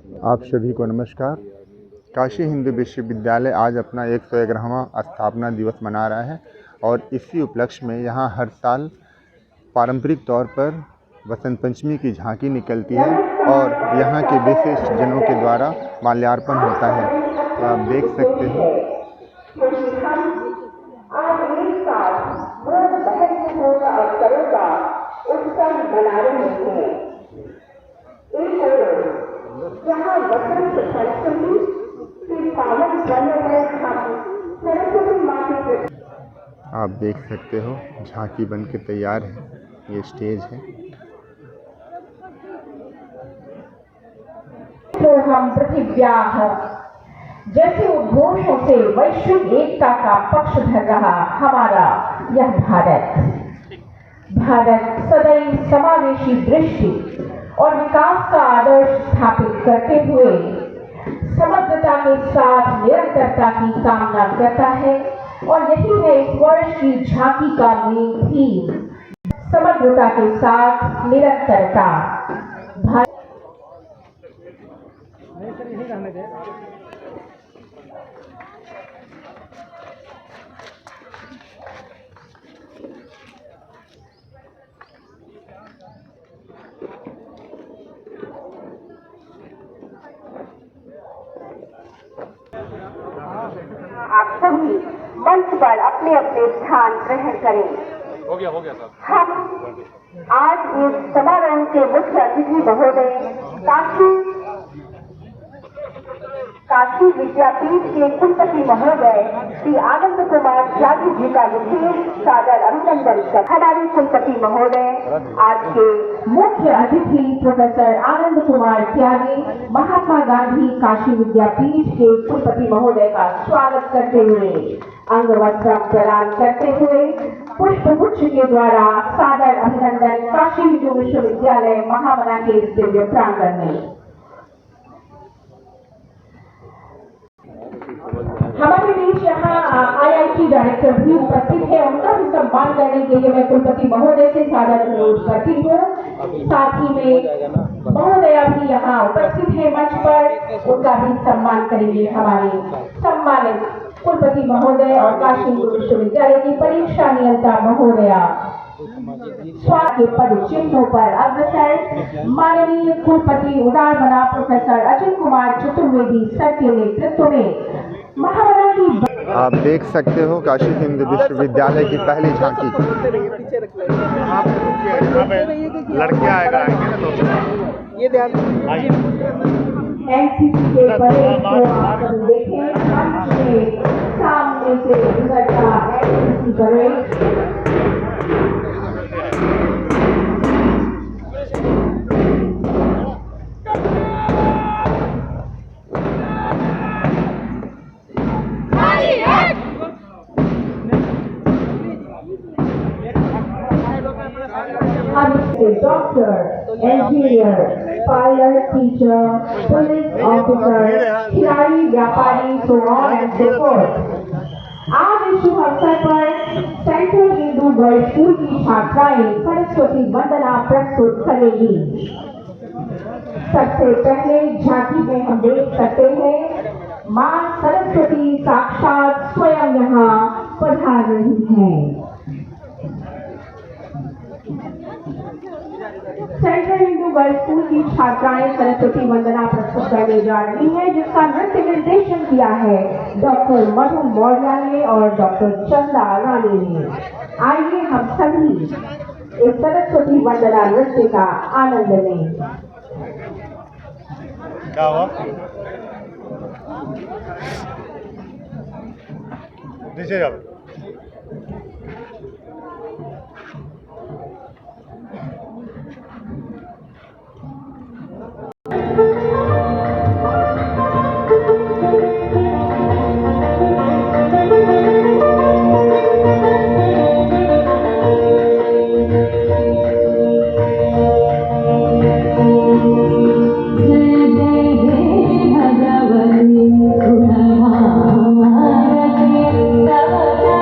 आप सभी को नमस्कार। काशी हिंदू विश्वविद्यालय आज अपना 101वां स्थापना दिवस मना रहा है और इसी उपलक्ष्य में यहाँ हर साल पारंपरिक तौर पर वसंत पंचमी की झांकी निकलती है और यहाँ के विशिष्ट जनों के द्वारा माल्यार्पण होता है। तो आप देख सकते हैं आप देख सकते हो झांकी बन के तैयार है। ये स्टेज है। तो हम प्रतिज्ञा जैसे उद्घोषों से वैश्विक एकता का पक्ष धर रहा हमारा यह भारत सदैव समावेशी दृष्टि और विकास का आदर्श स्थापित करते हुए समग्रता के साथ निरंतरता की कामना करता है और यही है इस वर्ष की झांकी का मेन थीम, समग्रता के साथ निरंतरता। आप सभी मंच पर अपने अपने स्थान ग्रहण करें। हो गया सर। हम आज इस समारोह के मुख्य अतिथि महोदय काशी विद्यापीठ के कुलपति महोदय श्री आनंद कुमार त्यागी जी का विशेष सादर अभिनंदन कर हमारे कुलपति महोदय आज के मुख्य अतिथि प्रोफेसर आनंद कुमार त्यागी महात्मा गांधी काशी विद्यापीठ के कुलपति महोदय का स्वागत करते हुए अंगवस्त्र प्रदान करते हुए पुष्पगुच्छ के द्वारा सादर अभिनंदन काशी हिंदू विश्वविद्यालय महामना के दिव्य प्रांगण में। हमारे बीच यहाँ IIT डायरेक्टर भी उपस्थित है। उनका भी सम्मान करने के लिए मैं कुलपति महोदय से सादर अनुरोध करती हूँ। साथ ही में महोदया भी यहाँ उपस्थित है मंच पर, उनका भी सम्मान करेंगे हमारे सम्मानित कुलपति महोदय और काशी हिंदू विश्वविद्यालय की परीक्षा नियंत्रण महोदया। स्वागत के पद चिन्हों पर अग्रसर माननीय कुलपति उदारमना प्रोफेसर अजय कुमार चतुर्वेदी सर के नेतृत्व में महामना की। आप देख सकते हो काशी हिंदू विश्वविद्यालय की पहली झांकी। लड़के आएंगे ना तो ये ध्यान एनसीसी के परेड को आप देखें, सामने से गुजरता NCC parade. Doctor, engineer, pilot, teacher, police officer, खिलाड़ी, व्यापारी, so on and so forth। आज इस शुभ अवसर पर सेंट्रल हिंदू गर्ल्स स्कूल की छात्राएं सरस्वती वंदना प्रस्तुत करेंगी। सबसे पहले झांकी में हम देख सकते हैं मां सरस्वती साक्षात स्वयं यहाँ पधार रही हैं। सेंट्रल हिंदू गर्ल्स स्कूल की छात्राएं सरस्वती वंदना प्रस्तुत करने जा रही हैं, जिसका नृत्य निर्देशन किया है डॉक्टर मधु मौर्य ने और डॉक्टर चंदा रानी ने। आइए हम सभी इस सरस्वती वंदना नृत्य का आनंद लें। क्या हुआ? नीचे जाओ। भगवती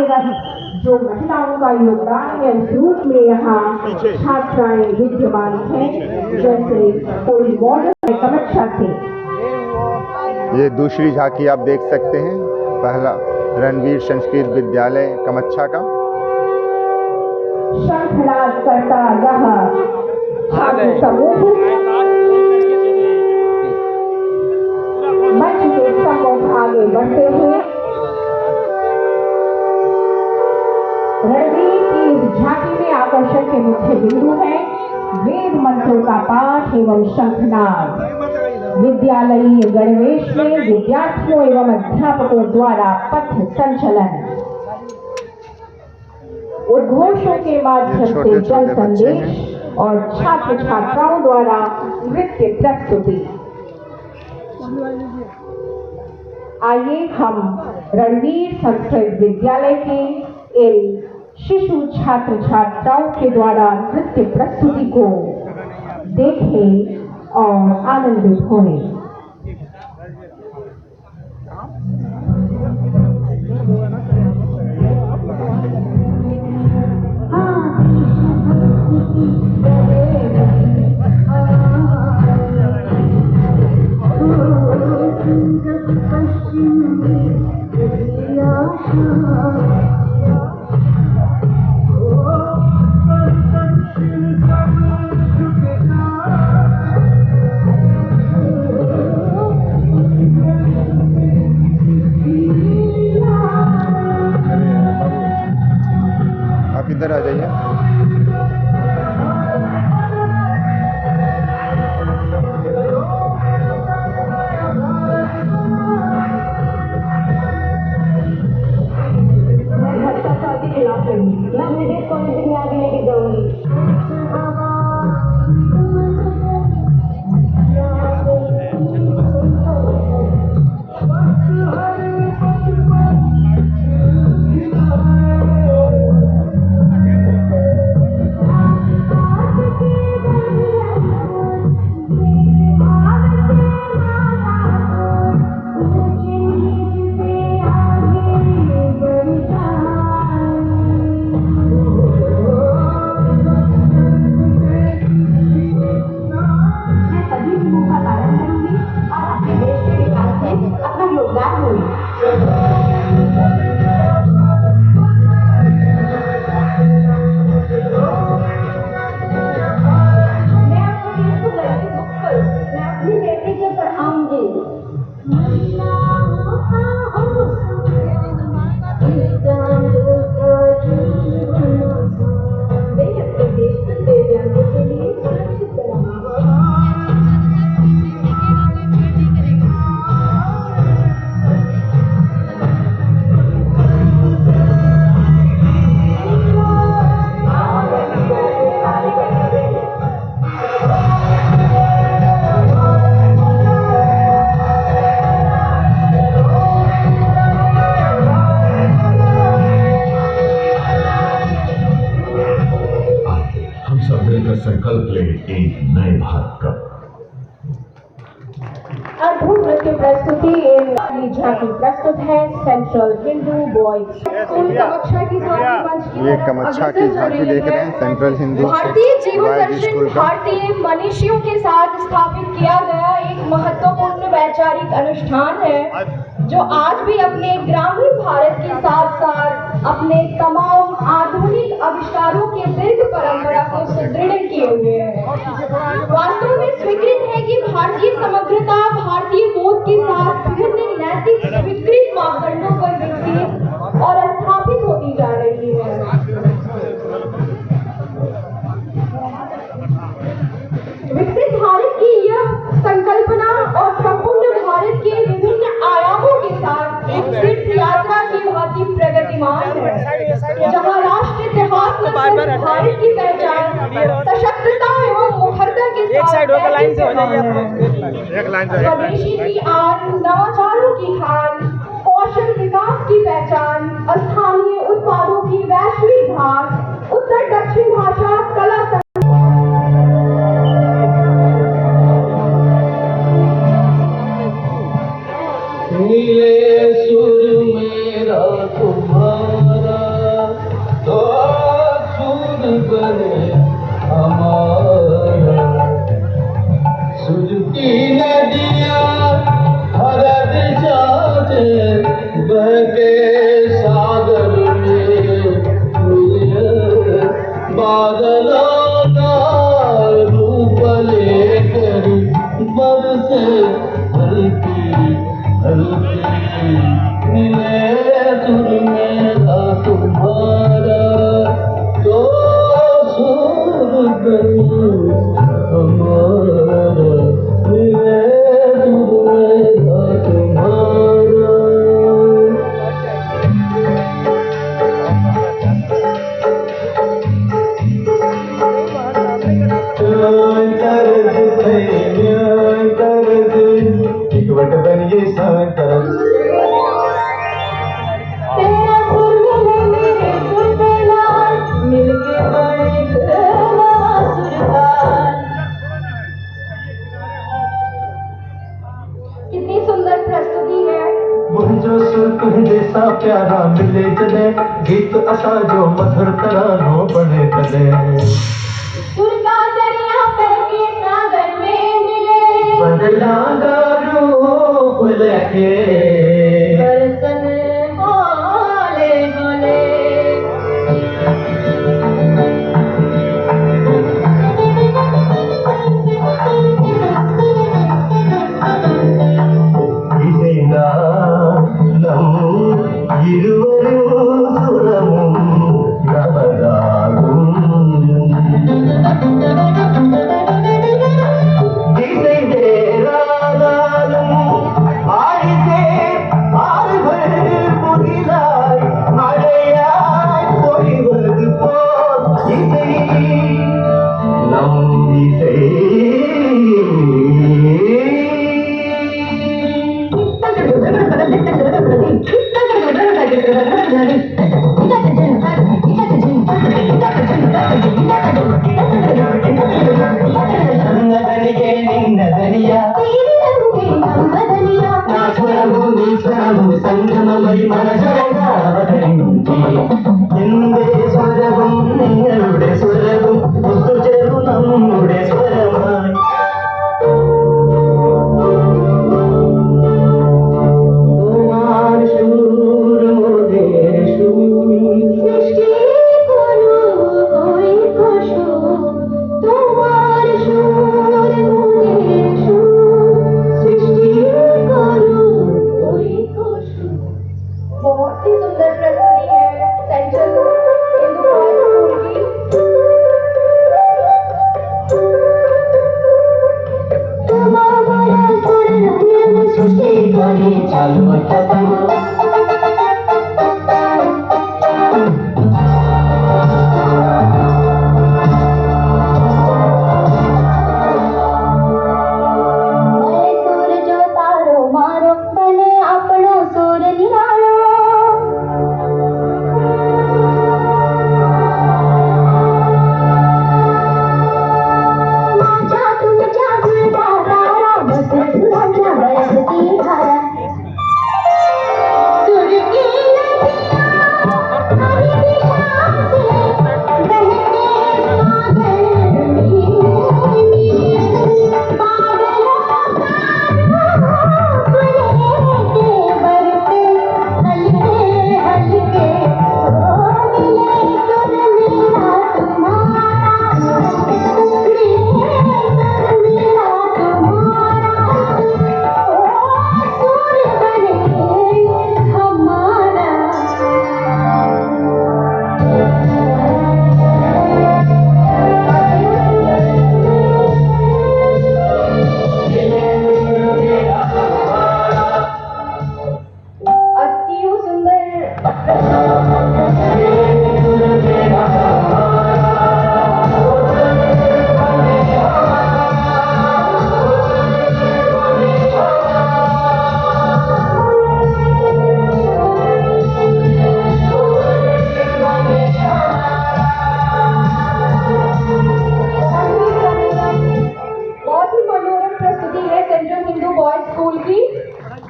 कार्यरत जो महिलाओं का योगदान है उस रूप में यहाँ छात्राएं विद्यमान हैं, जैसे कोई मॉडल कमच्छा थे। ये दूसरी झांकी आप देख सकते हैं, पहला रणवीर संस्कृत विद्यालय कमच्छा का। शंखनाद करता यह छात्र समूह मंच के सम्मुख आगे बढ़ते हैं। रणवीर की इस झांकी में आकर्षण के मुख्य बिंदु हैं वेद मंत्रों का पाठ एवं शंखनाद। विद्यालयीय गणवेश में विद्यार्थियों एवं अध्यापकों द्वारा पथ संचलन, उद्घोषों के माध्यम से जन संदेश और छात्र छात्राओं द्वारा नृत्य प्रस्तुति। आइए हम रणवीर संस्कृत विद्यालय के इन शिशु छात्र छात्राओं के द्वारा नृत्य प्रस्तुति को देखें और आनंदित हों। आप इधर आ जाइए। संकल्प ले एक नए भारत का। अद्भुत नृत्य प्रस्तुति इन झांकी प्रस्तुत है central Hindu boys school Kamachha की झांकी। ये कमच्छा की झांकी देख रहे हैं, सेंट्रल हिंदू भारतीय जीवन दर्शन स्कूल का। भारतीय मनीषियों के साथ स्थापित किया गया एक महत्वपूर्ण वैचारिक अनुष्ठान है जो आज भी अपने ग्रामीण भारत के साथ साथ अपने तमाम आधुनिक आविष्कारों के दीर्घ परंपरा को सुदृढ़ किए हुए है। वास्तव में स्वीकृत है कि भारतीय समग्रता भारतीय बोध के साथ विभिन्न नैतिक स्वीकृत मापदंडों पर विकसित और स्थापित होती जा रही है। विकसित भारत की यह संकल्पना और संपूर्ण भारत के विभिन्न आयामों के साथ एक तीर्थ यात्रा की भांति प्रगतिमान है, जहाँ राष्ट्र इतिहास में भारत की पहचान सशक्तता एवं मुखरता के साथ स्वदेशी की आन, नवाचारों की खान, कौशल विकास की पहचान, स्थानीय उत्पादों की वैश्विक भाग, उत्तर दक्षिण भाषा कला नीले सुर मेरा तुम्हारा गीत असा जो मधुर तरानो बने कदे सुर का दरिया बहके सागर में मिले बदला रूप लेके बरसन बोले बोले സംഗമമൈ മനസ്സരങ്ങാവതരിഞ്ചി എന്റെ സ്വരവും നിങ്ങളുടെ സ്വരവും ഒത്തുചേർന്നു നമ്മുടെ സ്വരമായി बहुत ही सुंदर प्रस्तुति है सेंट्रल हिंदू बॉयज स्कूल की चालू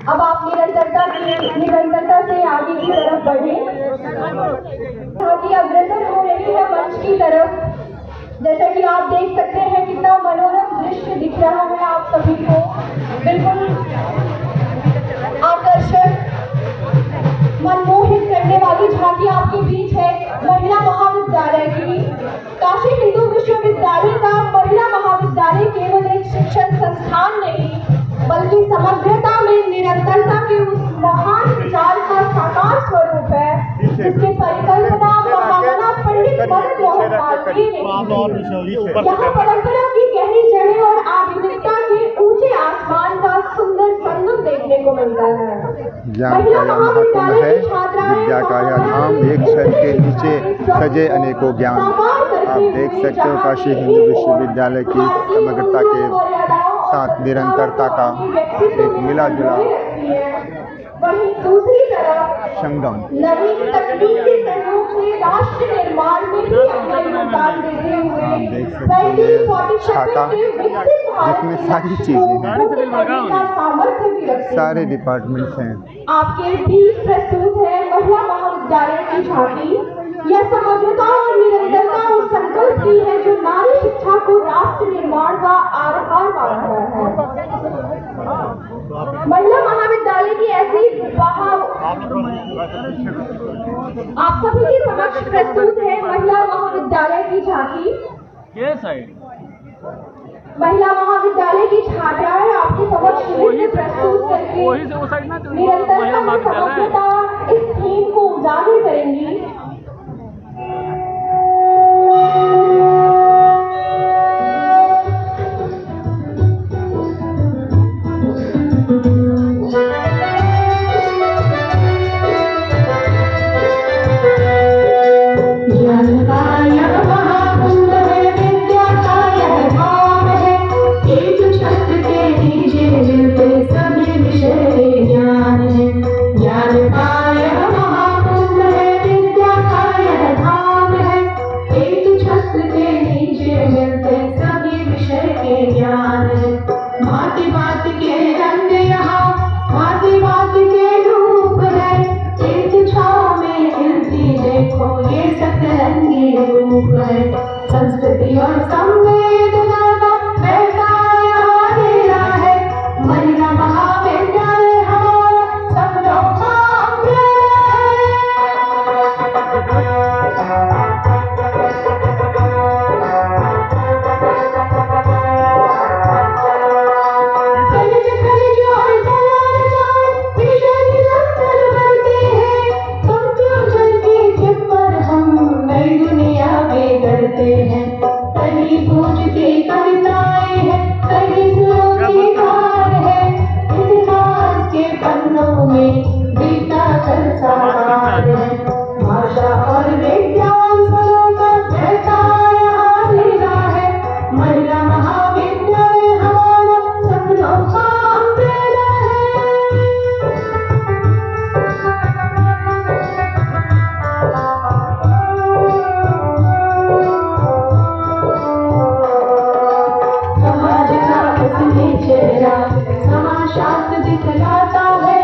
अब आप निरंतरता से आगे की तरफ बढ़े, ताकि अग्रसर हो रही है मंच की तरफ। जैसा कि आप देख सकते हैं कितना मनोरम दृश्य दिख रहा है आप सभी को, बिल्कुल आकर्षक मनमोहित करने वाली झांकी आपके बीच है महिला महाविद्यालय की। काशी हिंदू विश्वविद्यालय का महिला महाविद्यालय केवल एक शिक्षण संस्थान नहीं, बल्कि समग्रता में निरंतरता के उस महान विचार का साकार स्वरूप है जिसके परिकल्पना महामना पंडित मदन मोहन मालवीय ने की। यहाँ परंपरा की गहरी जड़ें और आधुनिकता के ऊंचे आसमान का सुंदर संगम देखने को मिलता है। ज्ञान का यह महाकुंभ है, विद्या का यह धाम, एक छत के नीचे सजे अनेकों ज्ञान। आप देख सकते हो काशी हिंदू विश्वविद्यालय की समग्रता के साथ निरंतरता का एक मिला जुला वहीं दूसरी तरफ संगम। नवीन तकनीक के सहयोग से राष्ट्र निर्माण में भी अपना योगदान देते हुए आप देख सकते हैं छाता जिसमें सारी चीजें हैं, सारे डिपार्टमेंट्स हैं। आपके बीच प्रस्तुत है महिला महाविद्यालय महाविद्यालय की झांकी यह समग्रता और निरंतरता उस संकल्प की है जो नारी शिक्षा को राष्ट्र निर्माण का आधार माना गया है। महिला महाविद्यालय की ऐसी आप सभी के समक्ष प्रस्तुत है महिला महाविद्यालय की झांकी। महिला महाविद्यालय की छात्राएं आपके समक्ष नृत्य प्रस्तुत करके निरंतरता और समग्रता इस थीम को उजागर करेंगी। संस्कृति और संवेदना का बहता अंधेरा है। महिला महाविद्यालय हमारा सपनों का अंधेरा खनिज खनिज और विषय निरंतर बढ़ते हैं। कंप्यूटर की चिप पर हम नई दुनिया में गढ़ते हैं। कहीं पूजती कविताएं हैं, कहीं सुरों की धार है। इतिहास के पन्नों में बीता कर साकार है। भाषा और विज्ञान स्वरों का बहता अंधेरा है। महिला महाविद्यालय हमारा सपनों का अंधेरा है। समाजशास्त्र दिखलाता है।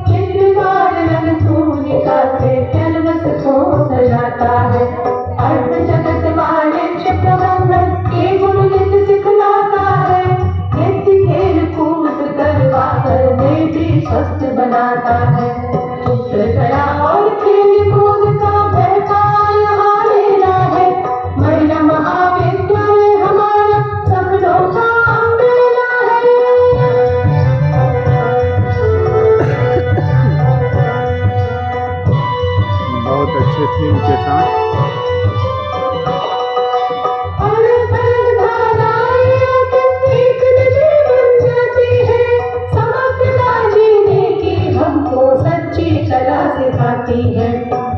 चित्रकार रंग भूमिका से कैनवस को सजाता है। अर्थ जगत वाणिज्य प्रबंधन के गुण नित्य सिखलाता है। नित्य खेल कूद करवा कर बेटी स्वस्थ बनाता है। चित्रकला और खेल कूद का बहता यहाँ मेला है। महिला महाविद्यालय हमारा सपनों का अंधेरा है। बहुत अच्छे थीम के साथ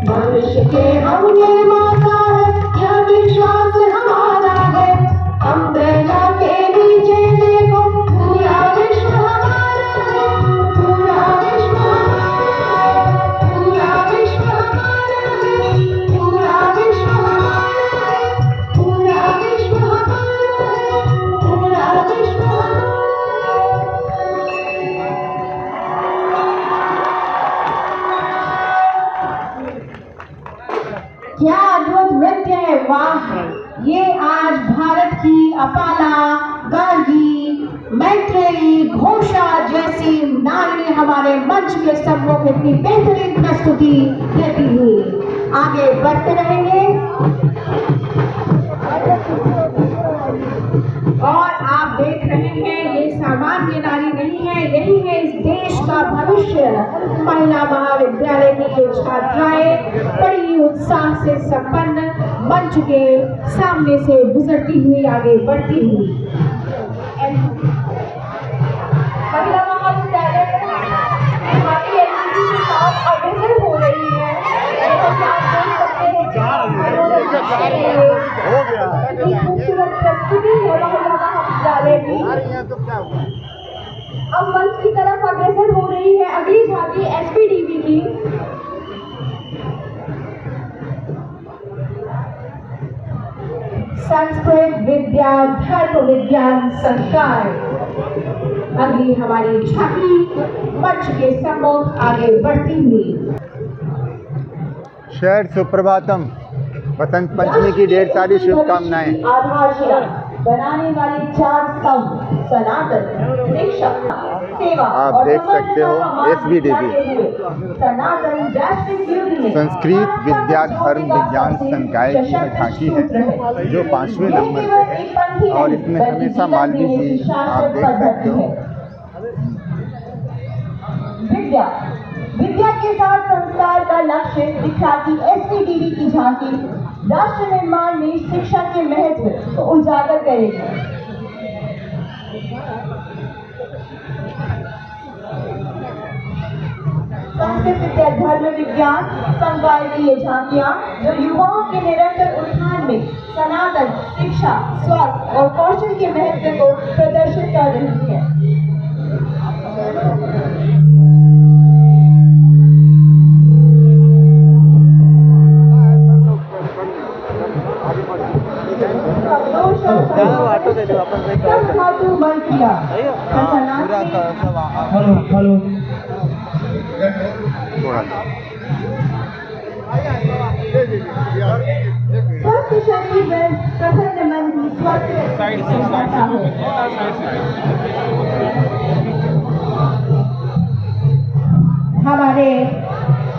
भविष्य के हम निर्माता है। यह विश्वास हमारा है। अम्ब्रेला के नीचे देखो पूरा विश्व हमारा है। पूरा विश्व हमारा है। पूरा विश्व हमारा है। पूरा विश्व हमारा है। पूरा विश्व हमारा है। पूरा विश्व हमारा है। क्या अद्भुत नृत्य है, वाह! ये आज भारत की अपाला, गार्गी, मैत्रेयी, घोषा जैसी नारी हमारे मंच के सम्मुख इतनी बेहतरीन प्रस्तुति देती हुई आगे बढ़ते रहेंगे। और आप देख रहे हैं ये सामान्य नारी नहीं है, यही है इस देश का भविष्य। महिला महाविद्यालय की ये छात्राएं बड़ी उत्साह से संपन्न मंच के सामने से गुजरती हुई आगे बढ़ती हुई महिला महाविद्यालय अग्रसर हो रही है। खूबसूरत प्रस्तुति है महिला महाविद्यालय की। अब मंच की तरफ अग्रसर हो रही है अगली झांकी एसपीडीवी की। संस्कृत विद्या धर्म विज्ञान संकाय अगली हमारी झांकी मंच के सम्मुख आगे बढ़ती हुई। शहर सुप्रभातम। वसंत पंचमी की ढेर सारी शुभकामनाएं। आधारशिला बनाने वाले 4 स्तंभ सनातन, शिक्षा, सेवा आप और देख सकते हो समर्पण का SBDB मान दिलाते हुए सनातन वैश्विक युद्ध में संस्कृत विद्या धर्म विज्ञान संकाय की यह झांकी है जो 5वें नंबर पे है और इसमें हमेशा मालवी जी आप देख सकते हो। विद्या विद्या के साथ संस्कार का लक्ष्य दिखाती SBDB की झांकी राष्ट्र निर्माण में शिक्षा के महत्व को उजागर करेगी। संस्कृत विद्या धर्म विज्ञान संकाय की ये झांकियां जो युवाओं के निरंतर उत्थान में सनातन शिक्षा स्वास्थ्य और कौशल के महत्व को प्रदर्शित कर रही है। हेलो स्वस्थ शरीर में प्रसन्न मन की स्वस्थ रहता है। हमारे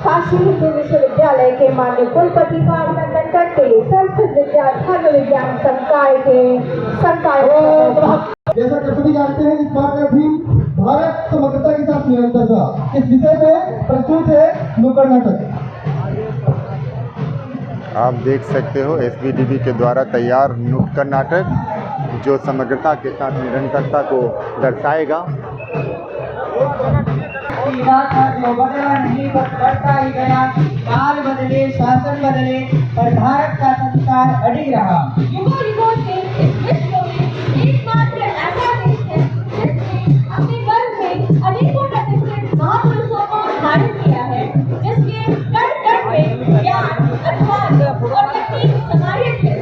काशी हिंदू विश्वविद्यालय के माननीय कुलपति का अभिनंदन करते संस्कृत विद्या धर्म विज्ञान संकाय जैसा कि सभी जानते हैं इस बार का थीम भारत समग्रता के साथ निरंतरता। इस विषय में प्रस्तुत है नुक्कड़ नाटक। आप देख सकते हो SBDB के द्वारा तैयार नुक्कड़ नाटक जो समग्रता के साथ निरंतरता को दर्शाएगा। जो बदला नहीं बढ़ता ही गया, काल बदले शासन बदले पर भारत का संस्कार अडिग रहा। युगों युगों से इस विश्व में एकमात्र ऐसा देश है जिसने अपने गर्भ में अनेकों प्रतिष्ठित महापुरुषों को धारण किया है, जिसके कण कण में ज्ञान अध्यात्म और तकनीक समाहित है।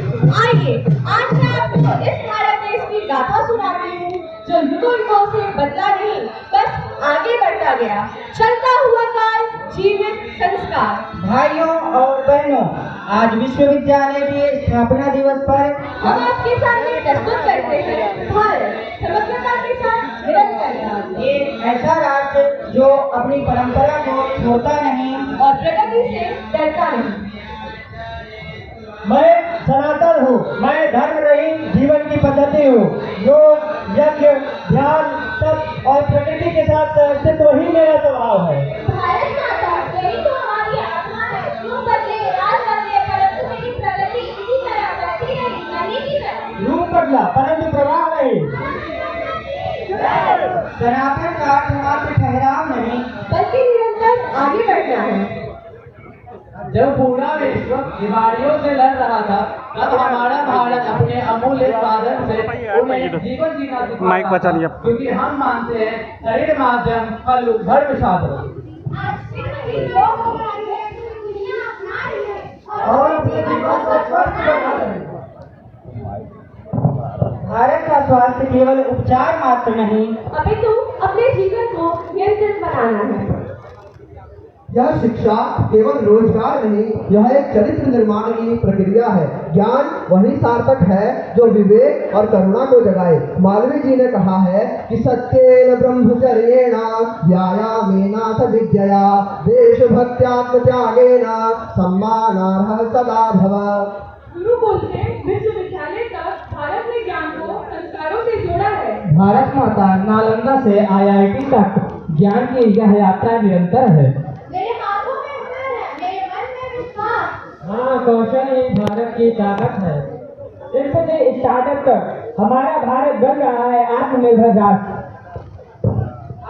आइए आज मैं आपको इस भारत देश की गाथा सुनाती हूँ जो युगों युगों से बदला नहीं बस आगे बढ़ता गया। चलता हुआ काल जीवित संस्कार। भाइयों और बहनों, आज विश्वविद्यालय के स्थापना दिवस पर हम आपके सामने प्रस्तुत करते हैं भारत समग्रता के साथ निरंतर। एक ऐसा राष्ट्र जो अपनी परंपरा को छोड़ता नहीं और प्रगति से डरता नहीं। मैं सनातन हूँ, मैं धर्म रहित जीवन की पद्धति हूँ। योग यज्ञ ध्यान तप और प्रकृति के साथ अस्तित्व ही मेरा स्वभाव है। भारत माता यही तो हमारी आत्मा है। जो बदले राज बदले परंतु मेरी प्रगति इसी तरह बढ़ती रही नदी की तरह। रूप बदला परंतु प्रवाह नहीं। सनातन का अर्थ मात्र ठहराव नहीं बल्कि निरंतर आगे बढ़ना है। जब पूरा विश्व बीमारियों से लड़ रहा था तब हमारा भारत अपने अमूल्य साधन से उन्हें जीवन जीना सिखाता था, क्योंकि हम मानते हैं शरीर माध्यम फल धर्म साधन। आज फिर योग हो रहा है, दुनिया अपना रही है और अपने जीवन को स्वस्थ बना रहे हैं। भारत का स्वास्थ्य केवल उपचार मात्र नहीं अपितु अपने जीवन को नियंत्रित बनाना है। यह शिक्षा केवल रोजगार नहीं, यह एक चरित्र निर्माण की प्रक्रिया है। ज्ञान वही सार्थक है जो विवेक और करुणा को जगाए। मालवीय जी ने कहा है कि सत्येन ब्रह्मचर्येण व्यायामेनाथ विद्यया देशभक्त्यात्म त्यागेन सम्मानार्हः सदा भव। गुरु बोलते विश्वविद्यालय तक भारत ने ज्ञान को संस्कारों से जोड़ा है। भारत माता नालंदा से IIT तक ज्ञान की यह यात्रा निरंतर है। मेरे हाथों में हुनर है, मेरे मन में विश्वास। हाँ, कौशल ही भारत की ताकत है। इससे स्टार्टअप तक हमारा भारत बन रहा है आत्मनिर्भर राष्ट्र।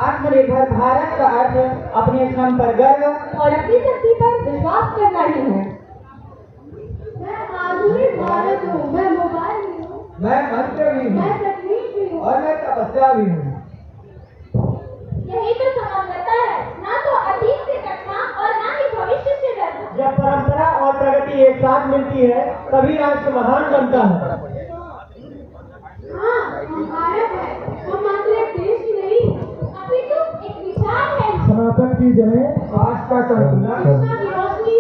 आत्मनिर्भर भारत का अर्थ अपने श्रम पर गर्व और अपनी शक्ति पर विश्वास करना ही है। मैं आधुनिक भारत हूँ, मैं मोबाइल भी हूँ, मैं मंत्र भी हूँ मैं तकनीक भी हूँ और मैं तपस्या भी हूँ। यही तो समग्रता है, ना तो अतीत से कटना और ना ही भविष्य से डरना। जब परंपरा और प्रगति एक साथ मिलती है तभी राष्ट्र महान बनता है। हाँ, हम भारत है, हम मात्र एक देश ही नहीं, अपितु एक विचार है। सनातन की जय, आस्था का संतुलन, शिक्षा की रोशनी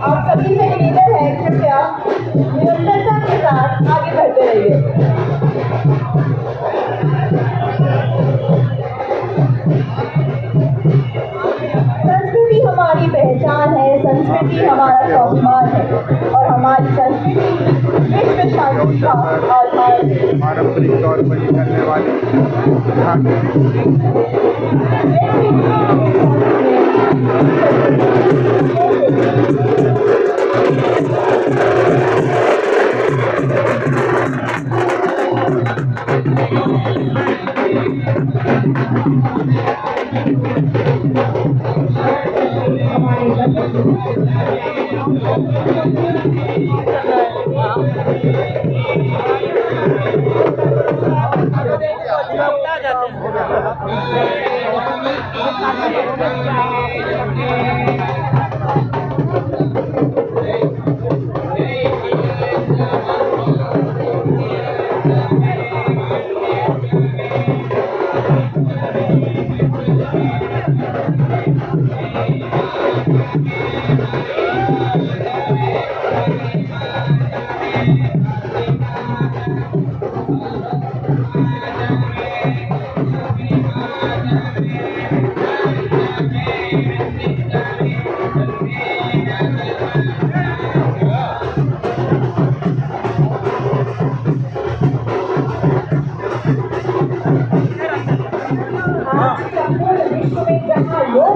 आप सभी से निवेदन है कृपया निरंतरता के साथ आगे बढ़ते रहिए। संस्कृति हमारी पहचान है, संस्कृति हमारा स्वाभिमान है और हमारी संस्कृति विश्व शांति का आधार है। पारंपरिक तौर पर निकलने वाले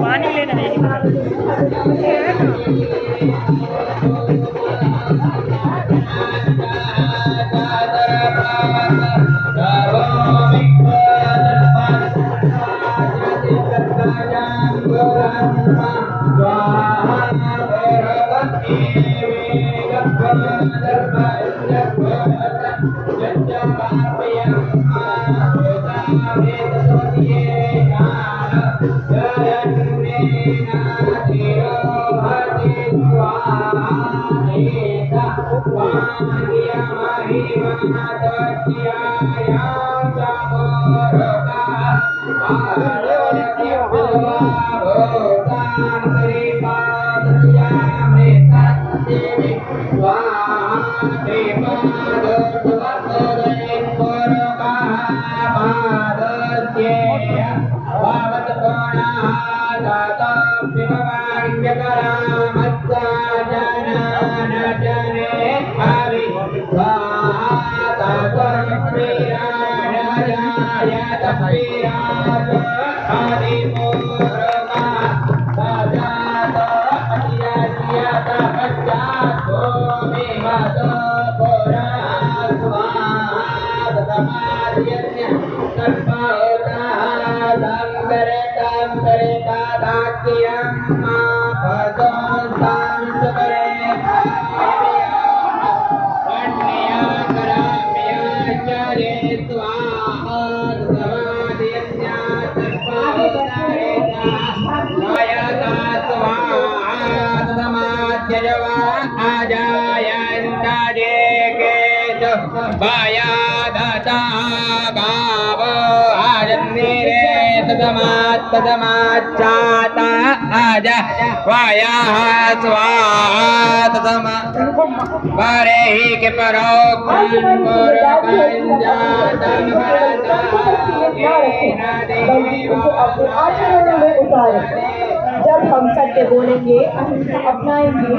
पानी लेना तदमाचाता आजा वाया स्वाहा परे ही के जब हम सत्य बोलेंगे, अहिंसा अपनाएंगे।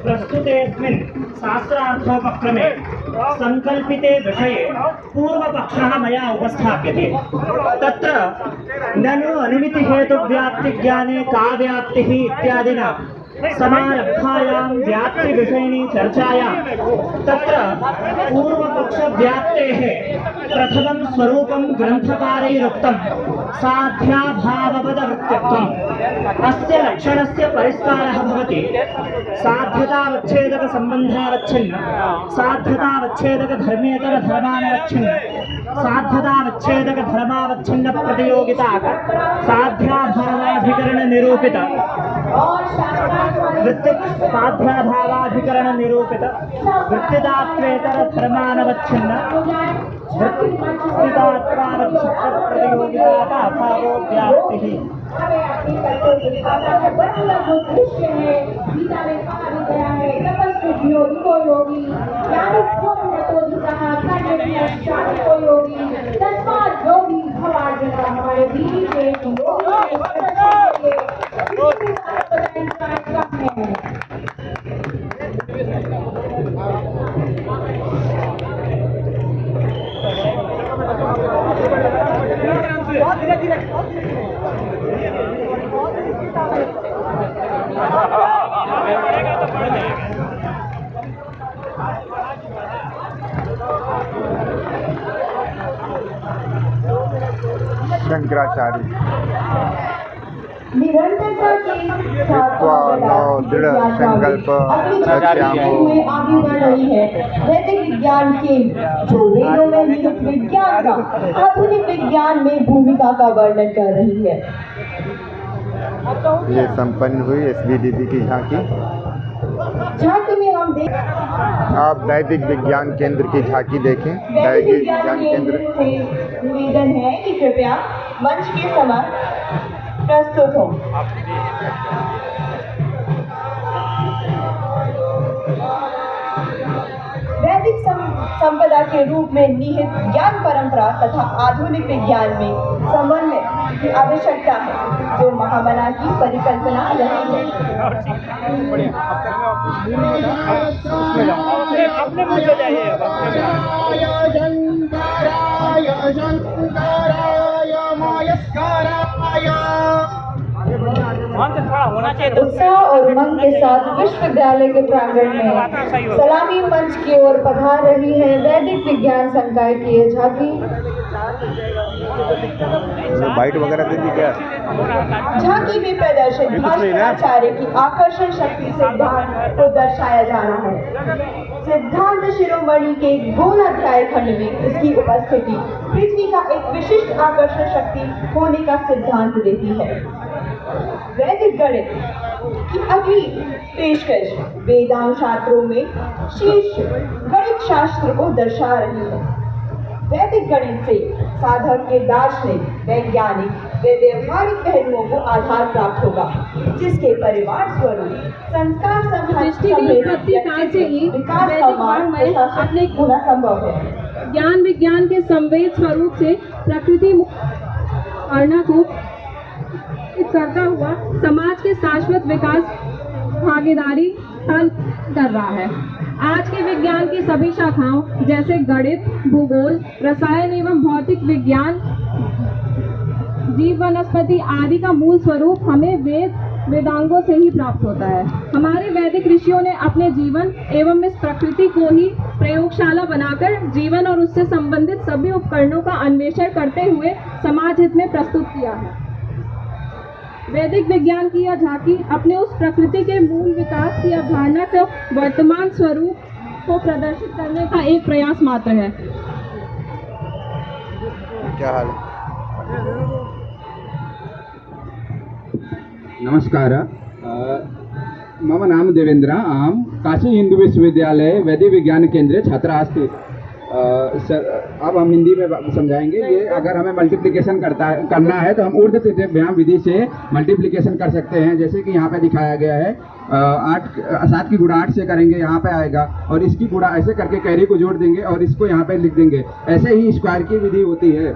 प्रस्तुतेऽस्मिन् शास्त्रार्थोपक्रमे संकल्पिते विषये पूर्वपक्षः मया उपस्थाप्यते। तत्र ननु अनुमितिहेतुव्याप्तिज्ञाने का व्याप्तिः इत्यादिना समारब्धायां व्याप्तिविषयिणी चर्चायां तत्र पूर्वपक्षव्याप्तेः प्रथमं स्वरूपं ग्रन्थकारैरुक्तं साध्याभाववदवृत्त्यत्वम्। अस्य लक्षणस्य परिष्कारः भवति साध्यतावच्छेदकसम्बन्धावच्छिन्न, साध्यतावच्छेदकधर्मेतरधर्मानवच्छिन्न, साध्यतावच्छेदकधर्मावच्छिन्न प्रतियोगिता, साध्याभावाधिकरण निरूपित साध्याभावाधिकरण निरूपित वृत्तिदात्वेतर धर्मानवच्छिन्न वृत्तिदात्वावच्छिन्न प्रतियोगिता अभावो व्याप्तिः। हमारे बीवी के शंकराचार्य निरंतरता के दृढ़ संकल्प में आगे बढ़ रही है। वैदिक विज्ञान केंद्र जो वेदों में निहित विज्ञान का आधुनिक विज्ञान में भूमिका का वर्णन कर रही है। ये संपन्न हुई SBDP की झांकी। झांकी में हम आप वैदिक विज्ञान केंद्र की झांकी देखें। वैदिक विज्ञान केंद्र से निवेदन है कि कृपया मंच के समक्ष प्रस्तुत हो। वैदिक संपदा के रूप में निहित ज्ञान परंपरा तथा आधुनिक विज्ञान में समन्वय की आवश्यकता है, जो महामना की परिकल्पना रही है। उत्साह और उमंग के साथ विश्वविद्यालय के प्रांगण में सलामी मंच की ओर पधार रही है वैदिक विज्ञान संकाय की ये झांकी। बाइट वगैरह दे दी क्या? झांकी में प्रदर्शित भास्कराचार्य की आकर्षण शक्ति सिद्धांत को दर्शाया जाना है। सिद्धांत शिरोमणि के गोल अध्याय खंड में इसकी उपस्थिति पृथ्वी का एक विशिष्ट आकर्षण शक्ति होने का सिद्धांत देती है। वैदिक गणित की अगली पेशकश वेदांग शास्त्रों में शीर्ष गणित शास्त्र को दर्शा रही है। वैदिक गणित से साधक के दार्शनिक, वैज्ञानिक व व्यवहारिक पहलुओं को आधार प्राप्त होगा, जिसके परिवार स्वरूप संस्कार विकास का मार्ग होना संभव है। ज्ञान विज्ञान के संवेद स्वरूप से प्रकृति धारणा को करता हुआ समाज के शाश्वत विकास भागीदारी कर रहा है। आज के विज्ञान की सभी शाखाओं जैसे गणित, भूगोल, रसायन एवं भौतिक विज्ञान, जीव वनस्पति आदि का मूल स्वरूप हमें वेदांगों से ही प्राप्त होता है। हमारे वैदिक ऋषियों ने अपने जीवन एवं इस प्रकृति को ही प्रयोगशाला बनाकर जीवन और उससे संबंधित सभी उपकरणों का अन्वेषण करते हुए समाज हित में प्रस्तुत किया है। वैदिक विज्ञान की यह झांकी अपने उस प्रकृति के मूल विकास की अवधारणा को वर्तमान स्वरूप को प्रदर्शित करने का एक प्रयास मात्र है। क्या हाल है? नमस्कार, मम नाम देवेंद्र, अहम काशी हिंदू विश्वविद्यालय वैदिक विज्ञान केंद्रे छात्रः अस्ति। अब हम हिंदी में समझाएंगे। ये अगर हमें मल्टीप्लिकेशन करना है तो हम ऊर्ध्व तृतीयाभ्याम विधि से मल्टीप्लिकेशन कर सकते हैं, जैसे कि यहाँ पे दिखाया गया है। 7 की गुणा 8 से करेंगे, यहाँ पे आएगा, और इसकी गुणा ऐसे करके कैरी को जोड़ देंगे और इसको यहाँ पे लिख देंगे। ऐसे ही स्क्वायर की विधि होती है।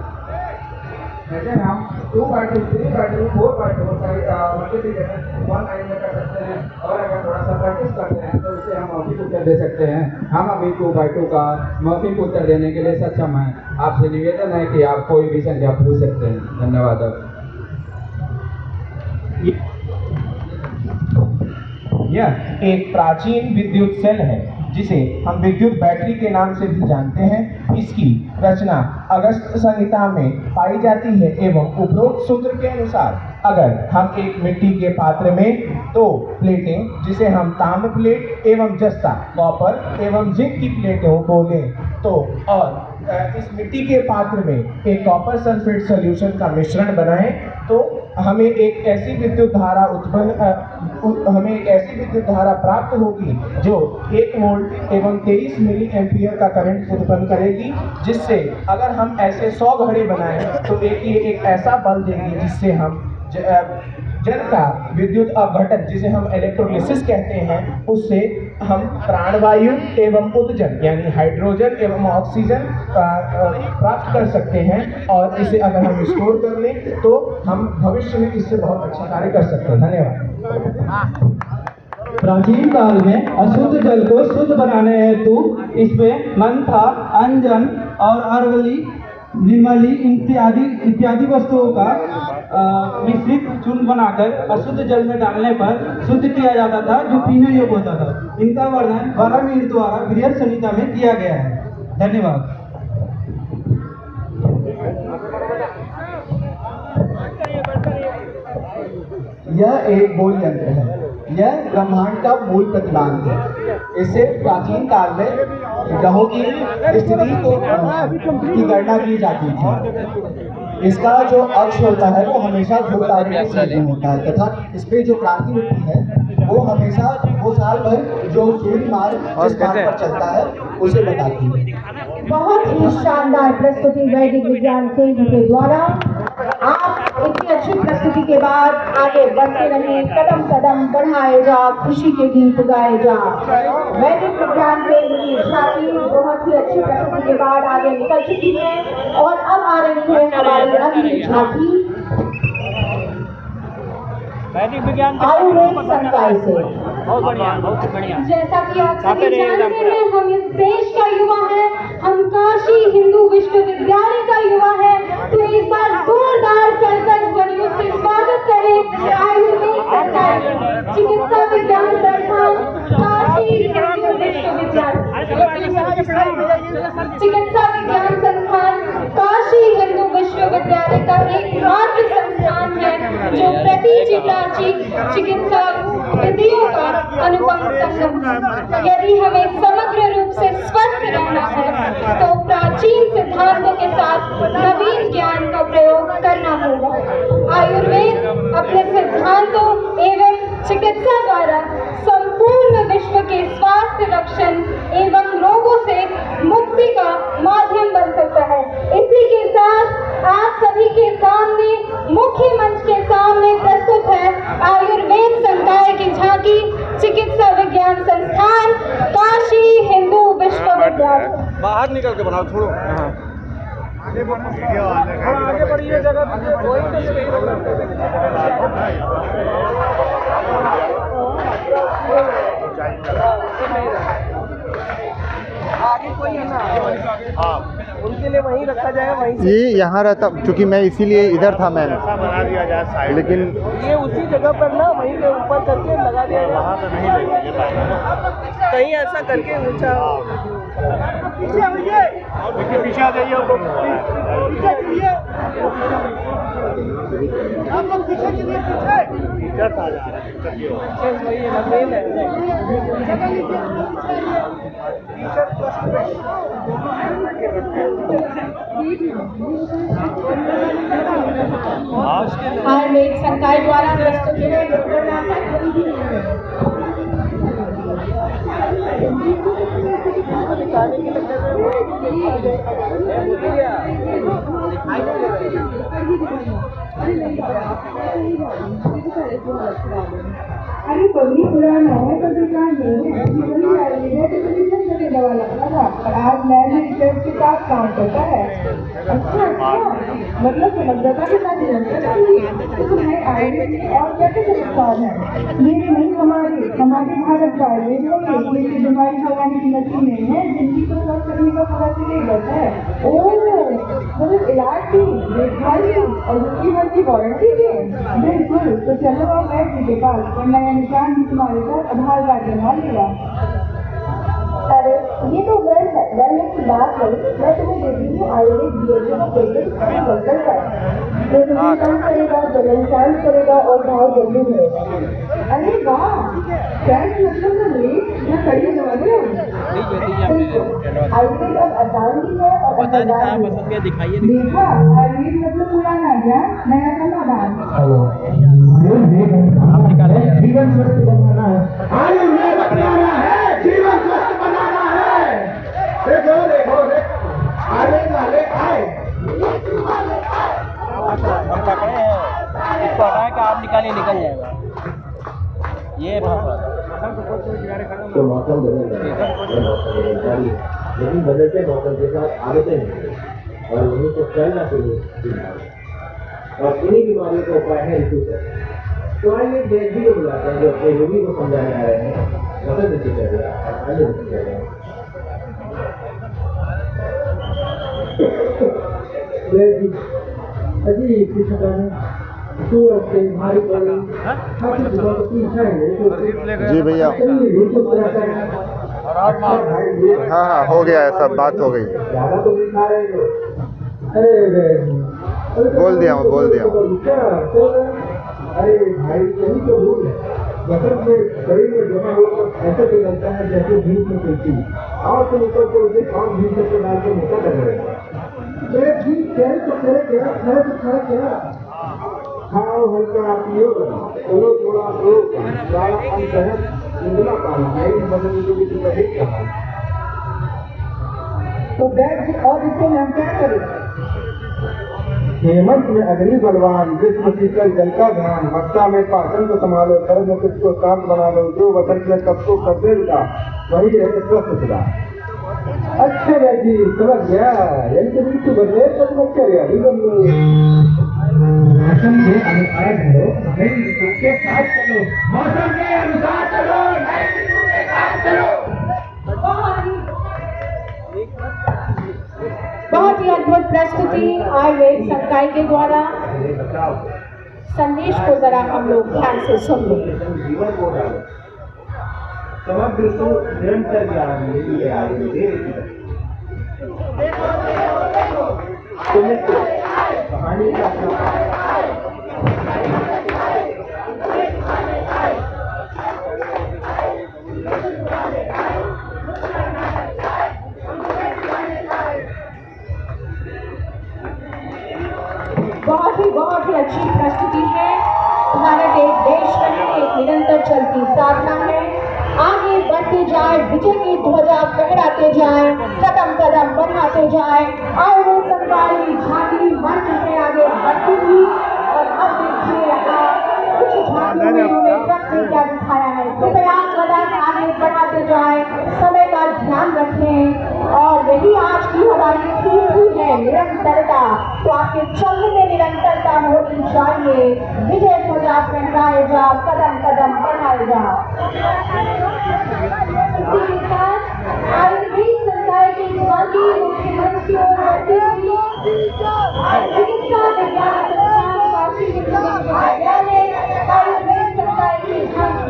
जैसे हम 2/2, 3/2, 4/4 मल्टीप्लिकेशन 1 लाइन में कर सकते हैं, और अगर थोड़ा सा प्रैक्टिस करते हैं तो इससे हम मौखिक उत्तर दे सकते हैं। हम अभी 2/2 का मौखिक उत्तर देने के लिए सक्षम हैं। आपसे निवेदन है कि आप कोई भी संख्या पूछ सकते हैं। धन्यवाद। यह एक प्राचीन विद्युत सेल है जिसे हम विद्युत बैटरी के नाम से भी जानते हैं। इसकी रचना अगस्त संहिता में पाई जाती है एवं उपरोक्त सूत्र के अनुसार अगर हम एक मिट्टी के पात्र में 2 प्लेटें जिसे हम ताम्र प्लेट एवं जस्ता कॉपर एवं जिंक की प्लेटों को लें तो और इस मिट्टी के पात्र में एक कॉपर सल्फेट सॉल्यूशन का मिश्रण बनाएं तो हमें एक ऐसी विद्युत धारा प्राप्त होगी जो 1 वोल्ट एवं 23 मिली एम्पियर का करंट उत्पन्न करेगी, जिससे अगर हम ऐसे 100 घड़े बनाएं तो एक ऐसा बल देगी जिससे हम जल का विद्युत अपघटन जिसे हम इलेक्ट्रोलिसिस कहते हैं उससे हम प्राणवायु एवं उदजन यानी हाइड्रोजन एवं ऑक्सीजन प्राप्त कर सकते हैं, और इसे अगर हम स्टोर कर लें तो हम भविष्य में इससे बहुत अच्छा कार्य कर सकते हैं। धन्यवाद। प्राचीन काल में अशुद्ध जल को शुद्ध बनाने हेतु इसमें मंथा, अंजन और अरवली, निर्मली इत्यादि वस्तुओं का मिश्रित चूर्ण बनाकर अशुद्ध जल में डालने पर शुद्ध किया जाता था, जो पीने योग्य होता था। इनका वर्णन बारामीर द्वारा बृहद संहिता में किया गया है। धन्यवाद। यह एक बोल यंत्र है। यह ब्रह्मांड का मूल प्रतिमान है। इससे प्राचीन काल में ग्रहों की स्थिति की गणना की जाती थी। इसका जो अक्ष होता है वो हमेशा ध्रुव के सीधे होता है तथा इस पे जो क्रांति होती है वो हमेशा वो साल भर जो सूर्य मार्ग जिस स्थान पर चलता है उसे बताती है। बहुत ही शानदार प्रस्तुति वैदिक विज्ञान केंद्र के द्वारा। आप इतनी अच्छी प्रस्तुति के बाद आगे बढ़ते रहें, कदम कदम बढ़ाए जा, खुशी के गीत गाए जा। वैदिक विज्ञान केंद्र की छात्री बहुत ही अच्छी प्रस्तुति के बाद आगे निकल चुकी है और अब आ रही है हमारी अगली छात्री वैदिक विज्ञान आयुर्वेद संकाय से। बहुत बढ़िया, बहुत बढ़िया। जैसा कि आप सभी जानते हैं, हम इस देश का युवा है, हम काशी हिंदू विश्वविद्यालय का युवा है, तो एक बार जोरदार करकट ध्वनियों से स्वागत करें आयुर्वेद संकाय चिकित्सा विज्ञान संस्थान काशी हिंदू विश्वविद्यालय, चिकित्सा विज्ञान संस्थान काशी हिंदू विश्वविद्यालय का एकमात्र संस्थान है जो प्रति चिकित्सा विधियों का अनुपम संगम। यदि हमें समग्र रूप से स्वस्थ रहना है तो प्राचीन सिद्धांतों के साथ नवीन ज्ञान का प्रयोग करना होगा। आयुर्वेद अपने सिद्धांतों एवं चिकित्सा द्वारा संपूर्ण विश्व के स्वास्थ्य रक्षण एवं रोगों से मुक्ति का माध्यम बन सकता है। इसी के साथ आप सभी के सामने मुख्य मंच के सामने प्रस्तुत है आयुर्वेद संकाय की झांकी चिकित्सा विज्ञान संस्थान काशी हिंदू विश्वविद्यालय। बाहर निकल के बनाओ, छोड़ो। आगे बढ़िए जगह आगे कोई है ना, उनके लिए वहीं रखा जाए, वहीं ये यहाँ रहता, क्योंकि मैं इसीलिए इधर था मैम, बना दिया जाए साइड, लेकिन ये उसी जगह पर ना वहीं पे ऊपर करके लगा दिया जाए। वहाँ पे नहीं लेंगे, कहीं ऐसा करके ऊंचा पीछे आ जाइए आप लोग, आप लोग पीछे चलिए, पीछे आ जा आयुर्वेद संकाय द्वारा प्रस्तुत है डॉक्टर नाटक। अरे बड़ी पुराना है तो दुकान नहीं है, दवा लगता था, आज नया रिसर्च के साथ काम करता है। अच्छा अच्छा, मतलब समग्रता के साथ निरंतर तो तुम्हें आयुर्वेद में और क्या क्या चमत्कार है? मेरे नहीं, हमारे भारत का आयुर्वेद है, ये बीमारी भगाने की मशीनें हैं जिनकी तो स्वस्थ करने का पूरा सिलेबस है। ओह, मतलब इलाज की देखभाल की और उसकी भर की वारंटी भी है। बिल्कुल, तो चलो आप वैद्य जी के पास, वरना यह निशान भी तुम्हारे साथ आधार कार्ड बनवा लेगा। अरे ये तो गर्व है, डरने की बात नहीं। मैं तुम्हें देती हूँ आयुर्वेद बीएचओ को पेटेंट वर्कर का जो तुम्हें कम करेगा, जलन शांत करेगा और घाव जल्दी मिलेगा। अरे वाह, कैश मतलब ना ले मैं कड़ी दवा दे। आयुर्वेद अब आसान भी है और असरदार भी है। देखा, आयुर्वेद मतलब पुराना ज्ञान, नया समाधान। जीवन स्वस्थ बनाना है, आयुर्वेद अपनाना है, जीवन स्वस्थ बनाना है। देखो देखो देखो, आने वाले आए। हम पकड़े हैं, इसको हटाए कि आप निकालिए, निकल जाएगा। ये तो मौसम बदलता है, लेकिन बदलते मौसम के साथ आदतें हैं और उन्हीं को फैलना शुरू होती है और इन्हीं बीमारियों का उपाय है ऋतु से। तो आइए वैद्य को बुलाते हैं जो अपने रोगी को समझाने आ रहे हैं वसंत दिनचर्या और अन्य दिनचर्या। अजी कुछ जी भैया, हाँ हाँ हो गया है, सब बात हो गई। बोल दिया हूँ, बोल दिया हूँ। अरे भाई यही तो भूल है, बसंत में शरीर में जमा होकर ऐसे तो लगता है जैसे भीख में चलती और तुम ऊपर को उसे और भीख से डाल के मोटा कर रहे हो। ठीक कह तो करे क्या, खाए तो खाए क्या, खाओ हल्का पियो, चलो थोड़ा लो, सारा अंतहन इंदला पानी है, इस बदलने के लिए तुम्हें ठीक कहा। तो बैठ और इसको हम क्या करें? हेमंत में अग्नि बलवान, ग्रीष्म शीतल जल का ध्यान, वर्षा में पाचन को संभालो, शरद में कुछ को शांत बना लो, जो वसंत में सबको कर दे विदा, वही रहे स्वस्थ सदा। अच्छा जी, समझ गया, यही तो ऋतु बदले तो दिनचर्या भी बदलो। मौसम के अनुसार चलो, नई ऋतु के साथ चलो, मौसम के अनुसार चलो, नई ऋतु के साथ चलो। बहुत ही अद्भुत प्रस्तुति आयुर्वेद संकाय के द्वारा। संदेश को जरा हम लोग ध्यान से सुन लें। जीवन को डालो, समग्र तो निरंतर ज्ञान ये आयुर्वेद कहानी का बहुत ही अच्छी प्रस्तुति है। भारत एक देश नहीं, एक निरंतर चलती साधना है। आगे बढ़ते जाए, विजय की ध्वजा फहराते जाए, कदम कदम बढ़ाते जाए। आयुर्वेद संकाय की झांकी मंच से आगे बढ़ती हुई और अब देखिए यहाँ कुछ झांकियों में उन्होंने ट्रक से क्या दिखाया है। कृपया कदम आगे बढ़ाते जाए, समय का ध्यान रखें और यही आज की हमारी थीम भी है, निरंतरता। तो आपके चलने में निरंतरता होनी चाहिए। विजय ध्वजा फहराए जा, कदम कदम बढ़ाए जा। इसी के साथ आयुर्वेद संकाय की झांकी मुख्य मंच की ओर बढ़ती हुई चिकित्सा विज्ञान संस्थान काशी विश्वविद्यालय आयुर्वेद संकाय की झांकी।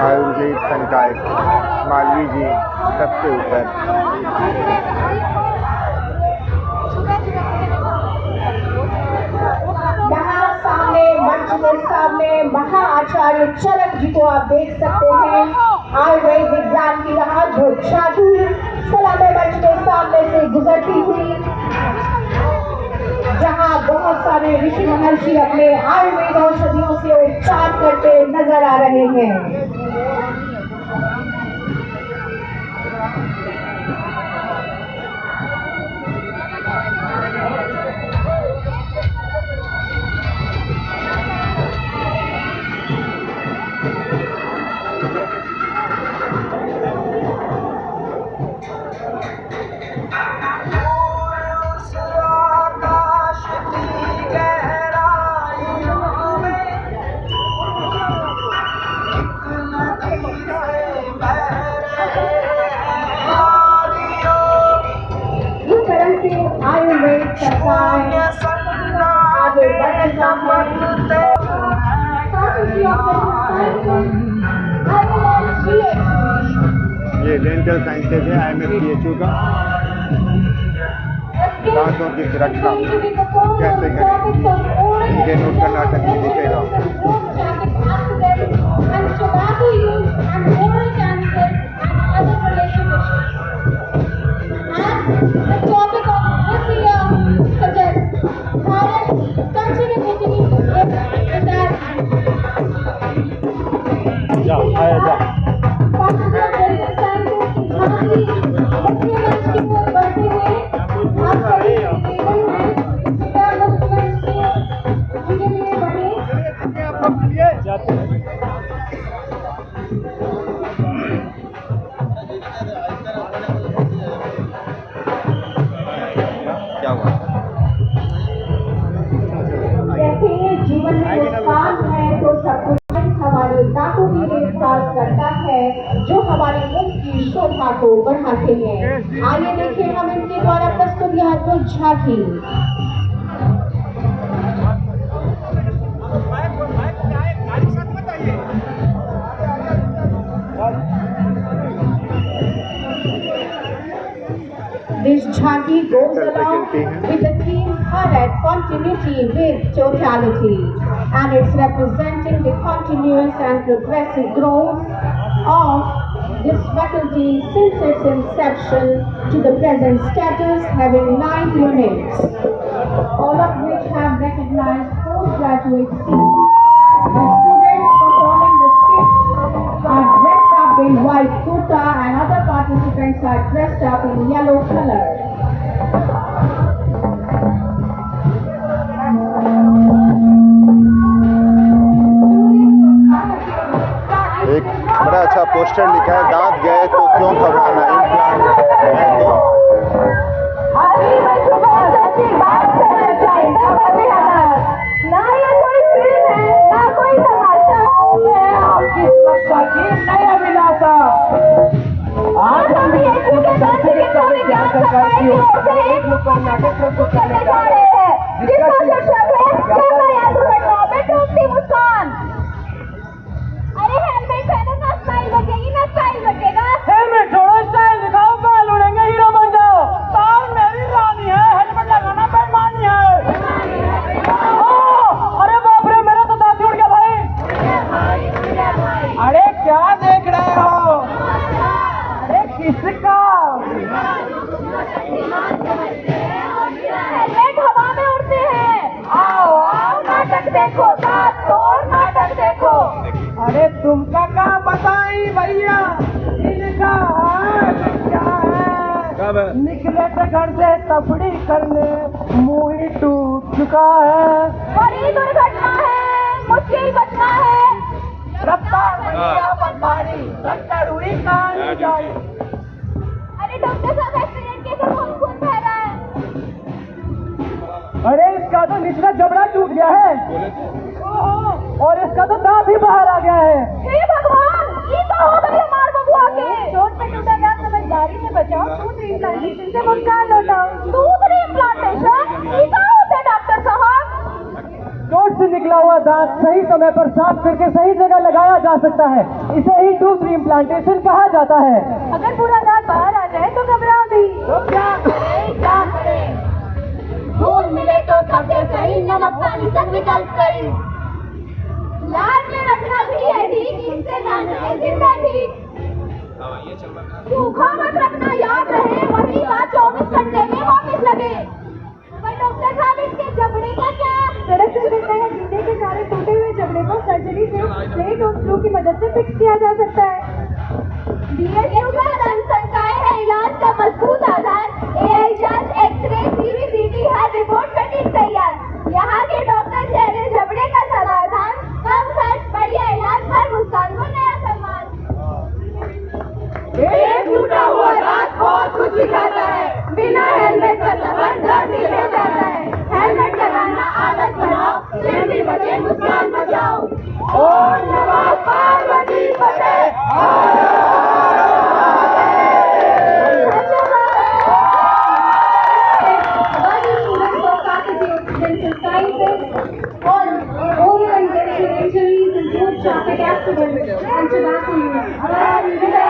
आयुर्वेद संकाय, मालवी जी सबसे ऊपर। यहाँ सामने मंच के सामने महाआचार्य चरक जी को आप देख सकते हैं। आयुर्वेद विज्ञान की यह अद्भुत झांकी सलामे मंच के सामने से गुजरती हुई, जहाँ बहुत सारे ऋषि महर्षि अपने आयुर्वेद औषधियों से उपचार करते नजर आ रहे हैं। ये डेंटल साइंसेज है IMFPHU का। दांतों की सुरक्षा कैसे करें, इनके नुक्कड़ नाटक में दिखेगा। जाओ आया जाओ। क्या हुआ? जीवन में मुस्कान है तो सब कुछ हमारे दांतों की देखभाल करता है, जो हमारे मुख की शोभा को बढ़ाते हैं। आइए देखिए हम इनके द्वारा प्रस्तुत यह अद्भुत झांकी। This jhanki goes along with the theme Bharat continuity with totality, and it's representing the continuous and progressive growth of this faculty since its inception to the present status, having 9 units, all of which have recognized postgraduate seats. The students performing the skit are dressed up in white kurta and other participants are dressed up in yellow color. एक बड़ा अच्छा poster लिखा है, दांत गए तो क्यों घबराना, इम्प्लांट है तो। ना ये कोई फिल्म है, ना कोई तमाशा है, आपकी सुरक्षा की नई अभिलाषा। आज हम BHU के संस्कृत विज्ञान सफाई की ओर से एक नुक्कड़ नाटक प्रस्तुत करने जा रहे हैं, जिसका शीर्षक है यातायात दुर्घटनाओं में डूबती मुस्कान। अरे हेलमेट पहनो ना, स्टाइल बचेगी ना, स्टाइल बचेगा। हेलमेट छोड़ो, स्टाइल दिखाओ, बाल उड़ेंगे, हीरो बन जाओ। तार मेरी रानी है, हेलमेट लगाना बेईमानी है। अरे बाप रे, मेरा तो दांत उड़ गया भाई। अरे क्या देख रहे हो? अरे किसका? हेलमेट हवा में उड़ते हैं। आओ आओ नाटक देखो, दांत तोड़ नाटक देखो। अरे तुमका क्या बताई भैया, इनका हाल क्या है? निकले थे घर से तफड़ी करने, मुंह ही टूट चुका है। बड़ी दुर्घटना है, मुश्किल बचना है। रफ्तार बढ़िया बनवारी, रफ्तार हुई कहानी जाई। अरे डॉक्टर साहब, एक्सीडेंट के तो खून खून बह रहा है। अरे इसका तो निचला जबड़ा टूट गया है और इसका तो दांत ही बाहर आ गया है। हे भगवान, ये तो हो गई हमार बबुआ के। चोट पे टूटा दांत समझदारी से बचाओ, टूथ इम्प्लांटेशन से मुस्कान लौटाओ। टूथ इम्प्लांटेशन ये क्या होता है डॉक्टर साहब? चोट से निकला हुआ दांत सही समय पर साफ करके सही जगह लगाया जा सकता है, इसे ही टूथ इम्प्लांटेशन कहा जाता है। अगर पूरा दांत बाहर आ जाए तो घबराओ नहीं, तो क्या करें क्या करें? खून मिले तो सबसे सही, नमक पानी सब विकल्प सही। लाज में रखना भी है ठीक, इससे जान है जिंदा ठीक। सूखा मत रखना, याद रहे वही बात 24 घंटे में वापस लगे। पर डॉक्टर साहब, इसके जबड़े का क्या? दरअसल कहते हैं जूते के सारे टूटे हुए जबड़े को सर्जरी से प्लेट और स्क्रू की मदद से फिक्स किया जा सकता है। BHU का दंत संकाय है इलाज का मजबूत आधार। AI जांच, एक्सरे, CBCT हर रिपोर्ट सटीक तैयार। यहाँ के डॉक्टर चेहरे जबड़े का समाधान, कम खर्च, बढ़िया इलाज, हर मुस्कान को नया सम्मान। एक टूटा हुआ दांत बहुत कुछ सिखाता है, बिना हेलमेट का सफर धरती पे जाता है। हेलमेट लगाना आदत बनाओ, फिर भी बचे मुस्कान बचाओ। ओम नमः पार्वती पते। sciences on oral and dental injuries include traffic accidents and tobacco use. With a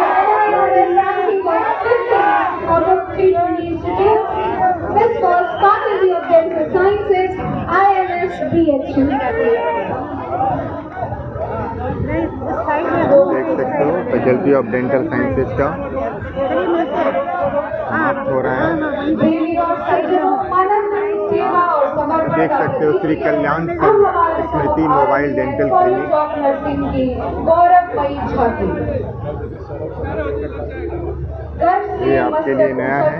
ranking of 50 out of 320 institutes, this was Faculty of Dental Sciences, IMS BHU. देख सकते हो फैकल्टी ऑफ डेंटल साइंसेज का समाप्त हो रहा है। देख सकते हो श्री कल्याण स्मृति मोबाइल डेंटल क्लिनिक। ये आपके लिए नया है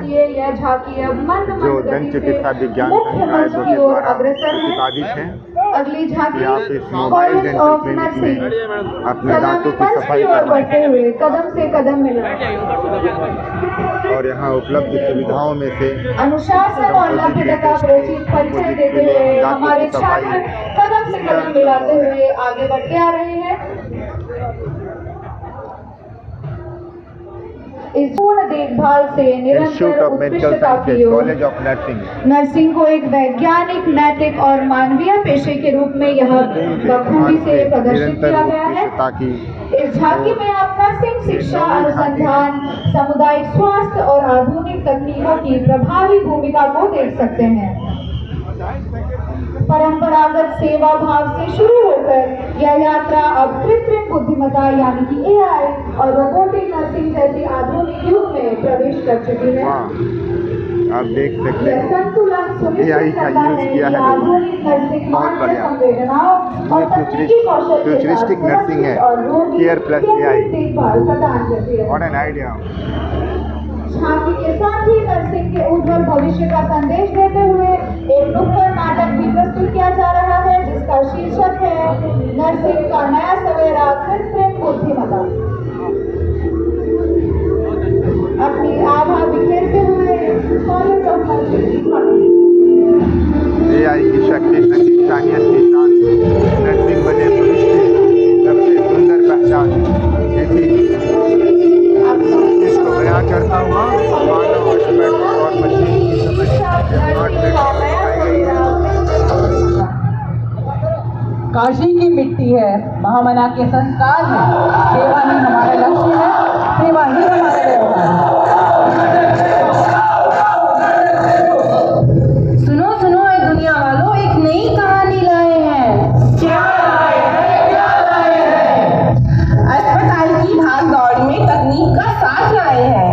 जो दंत चिकित्सा विज्ञान संकाय के द्वारा प्रतिपादित है। अगली झांकी आप इस मोबाइल डेंटल क्लिनिक में अपने दांतों की सफाई बढ़ते हुए कदम से कदम मिला और यहाँ उपलब्ध सुविधाओं में से अनुशासन और नैतिकता का परिचय देते हुए हमारे छात्र कदम से कदम मिलाते हुए आगे बढ़ते आ रहे हैं। इस पूर्ण देखभाल से institute of medical sciences college of nursing nursing को एक वैज्ञानिक, नैतिक और मानवीय पेशे के रूप में यह बखूबी से प्रदर्शित किया गया है। इस झांकी में आप नर्सिंग शिक्षा, अनुसंधान, सामुदायिक स्वास्थ्य और आधुनिक तकनीकों की प्रभावी भूमिका को देख सकते हैं। परंपरागत सेवा भाव से शुरू होकर यह यात्रा अब कृत्रिम बुद्धिमत्ता यानी कि AI और रोबोटिक नर्सिंग जैसे आधुनिक युग में प्रवेश कर चुकी है। आप देख सकते हैं संतुलन AI का यूज किया है बहुत बढ़िया। फ्यूचरिस्टिक नर्सिंग है care plus AI। What an idea. झांकी के साथ ही नर्सिंग के उज्जवल भविष्य का संदेश देते हुए एक नुक्कड़ नाटक भी प्रस्तुत किया जा रहा है जिसका शीर्षक है नर्सिंग का नया सवेरा कृत्रिम बुद्धिमत्ता। अपनी आभा बिखेरते हुए कॉलेज ऑफ नर्सिंग AI की शक्ति इंसानियत के साथ नर्सिंग बने भविष्य सबसे सुंदर पहचान ऐसी इसको बयां करता हुआ मानव और मशीन की काशी की मिट्टी है, महामना के संस्कार है, सेवा ही हमारा लक्ष्य है, सेवा ही हमारा व्यवहार है। सुनो सुनो ए दुनिया वालों, एक नई कहानी लाए हैं। क्या लाए हैं? क्या लाए हैं? अस्पताल की भाग दौड़ में तकनीक का साथ लाए हैं।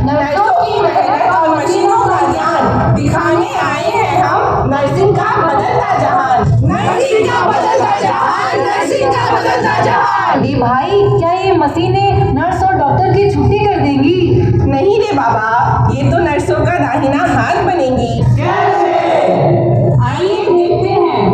नर्सों की मेहनत और मशीनों का ज्ञान दिखाने आए हैं हम नर्सिंग का बदलता जहान। नर्सिंग का बदलता जहान, नर्सिंग का बदलता जहान। अरे भाई, क्या ये मशीनें नर्स और डॉक्टर की छुट्टी कर देंगी? नहीं रे बाबा, ये तो नर्सों का दाहिना हाथ बनेंगी। कैसे? आइए देखते हैं।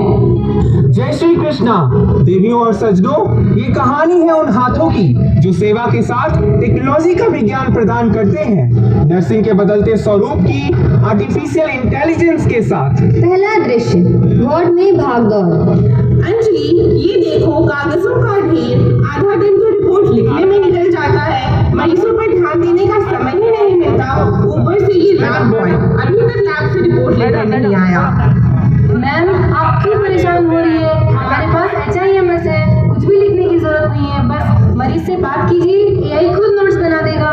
जय श्री कृष्णा। देवियों और सज्जनों, ये कहानी है उन हाथों की जो सेवा के साथ टेक्नोलॉजी का विज्ञान प्रदान करते हैं, नर्सिंग के बदलते स्वरूप की आर्टिफिशियल इंटेलिजेंस के साथ। पहला दृश्य, वार्ड में भागदौड़। अंजलि, ये देखो कागजों का ढेर। आधा दिन तो रिपोर्ट लिखने में निकल जाता है, मरीजों पर ध्यान देने का समय ही नहीं मिलता। ऊपर से ये लैब बॉय अभी तक लैब से रिपोर्ट लेकर नहीं आया। मैम, आप क्यों परेशान हो रही है? हमारे पास HIMS है, कुछ भी लिखने की जरूरत नहीं है, बस मरीज से बात कीजिए, AI खुद नोट्स बना देगा।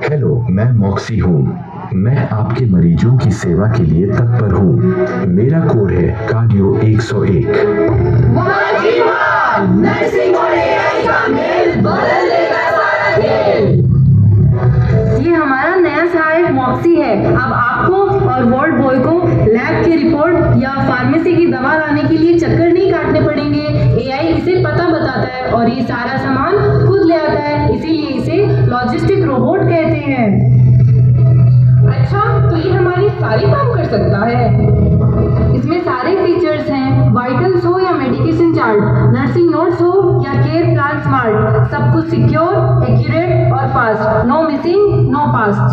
हेलो, मैं मॉक्सी हूँ। मैं आपके मरीजों की सेवा के लिए तत्पर हूँ। मेरा कोड है कार्डियो 101। नर्सिंग और AI का मेल बदल देगा सारा खेल। ये हमारा नया सहायक मॉक्सी है। अब आपको और वार्ड बॉय को लैब की रिपोर्ट या फार्मेसी की दवा लाने के लिए चक्कर नहीं काटने पड़ेंगे। AI इसे पता बताता है और ये सारा सामान खुद ले आता है, इसीलिए इसे लॉजिस्टिक रोबोट कहते हैं। अच्छा, तो ये हमारी सारी काम कर सकता है। इसमें सारे फीचर्स हैं, वाइटल्स हो या मेडिकेशन चार्ट, नर्सिंग नोट्स हो या केयर प्लान स्मार्ट, सब कुछ सिक्योर, एक्यूरेट और fast. No missing, no past.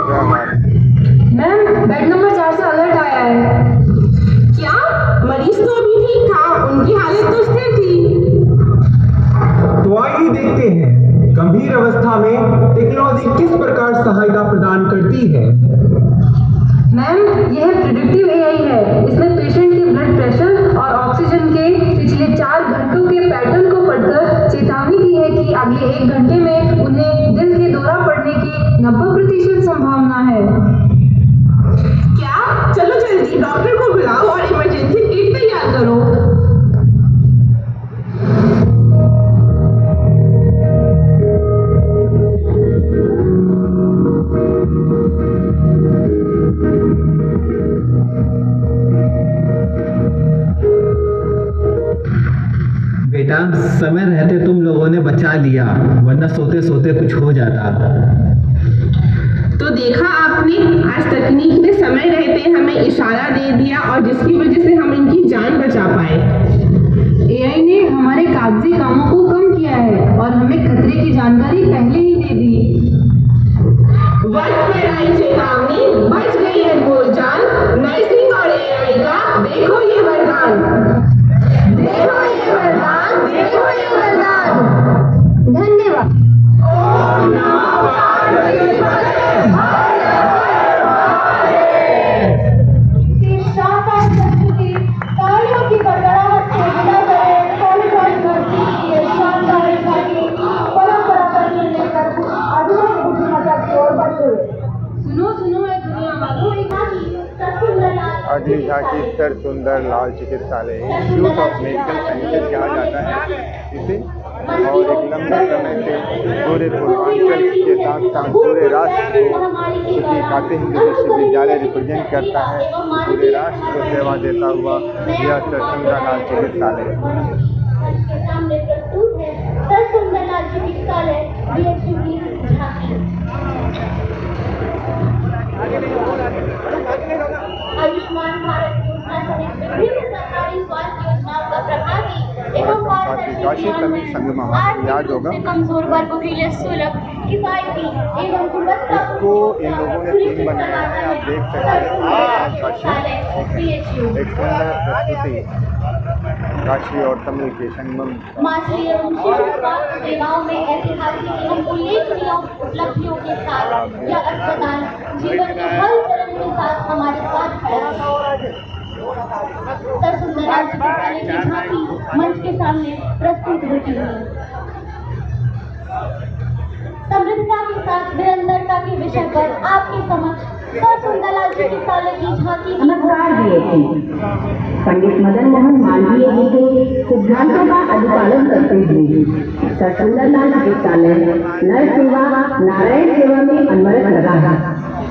क्या बात है। समय रहते तुम लोगों ने बचा लिया, वरना सोते सोते कुछ हो जाता। तो देखा आपने, आज तकनीक ने समय रहते हमें इशारा दे दिया और जिसकी वजह से हम इनकी जान बचा पाए। एआई ने हमारे कागजी कामों को कम किया है और हमें खतरे की जानकारी पहले ही दे दी। वक्त में आई चेतावनी, बच गई है बोलचाल, नर्सिंग और एआई का देखो ये वरदान, देखो ये वरदान, देखो ये वरदान। धन्यवाद। शानदार प्रस्तुति, तालियों की गड़गड़ाहट से विदा करें कॉलेज भर्ती की ये शानदार झांकी परंपरा पर लेकर अधूरे बुद्धिमत्ता की ओर बढ़ते हुए। सुनो सुनो है दुनिया वालों, अगली झांकी सर सुंदर लाल चिकित्सालय इंस्टीट्यूट ऑफ मेडिकल साइंसेज कहा जाता है इसे, और एक लंबे समय से पूरे पूर्वांचल के साथ साथ पूरे राष्ट्र को, क्योंकि काशी हिंदू विश्वविद्यालय रिप्रेजेंट करता है, पूरे राष्ट्र को सेवा देता हुआ यह सर सुंदरलाल चिकित्सालय। सामने प्रस्तुत है सर सुंदरलाल चिकित्सालय बीएचयू की झांकी। आयुष्मान भारत योजना सहित विभिन्न सरकारी स्वास्थ्य योजनाओं का प्रभावी एवं काशी तमिल संगम याद होगा, कमजोर वर्गों के लिए सुलभ, किफायती एवं गुणवत्ता इसको इन लोगों ने थीम बनाया है। आप देख सकते हैं काशी एक सुंदर प्रस्तुति काशी और तमिल के संगम। मातृ एवं शिशु स्वास्थ्य सेवाओं में ऐतिहासिक एवं उल्लेखनीय उपलब्धियों के साथ यह अस्पताल जीवन के हर चरण के साथ हमारे साथ खड़ा है। सर सुंदरलाल चिकित्सालय की झांकी मंच के सामने प्रस्तुत होती है। समृद्धता के साथ निरंतरता के विषय पर आपके समक्ष सर सुंदरलाल चिकित्सालय की झांकी। नमस्कार पंडित मदन मोहन मालवीय जी के सिद्धांतों का अनुपालन करते हुए सर सुंदरलाल चिकित्सालय नर सेवा नारायण सेवा में अनवरत लगा है,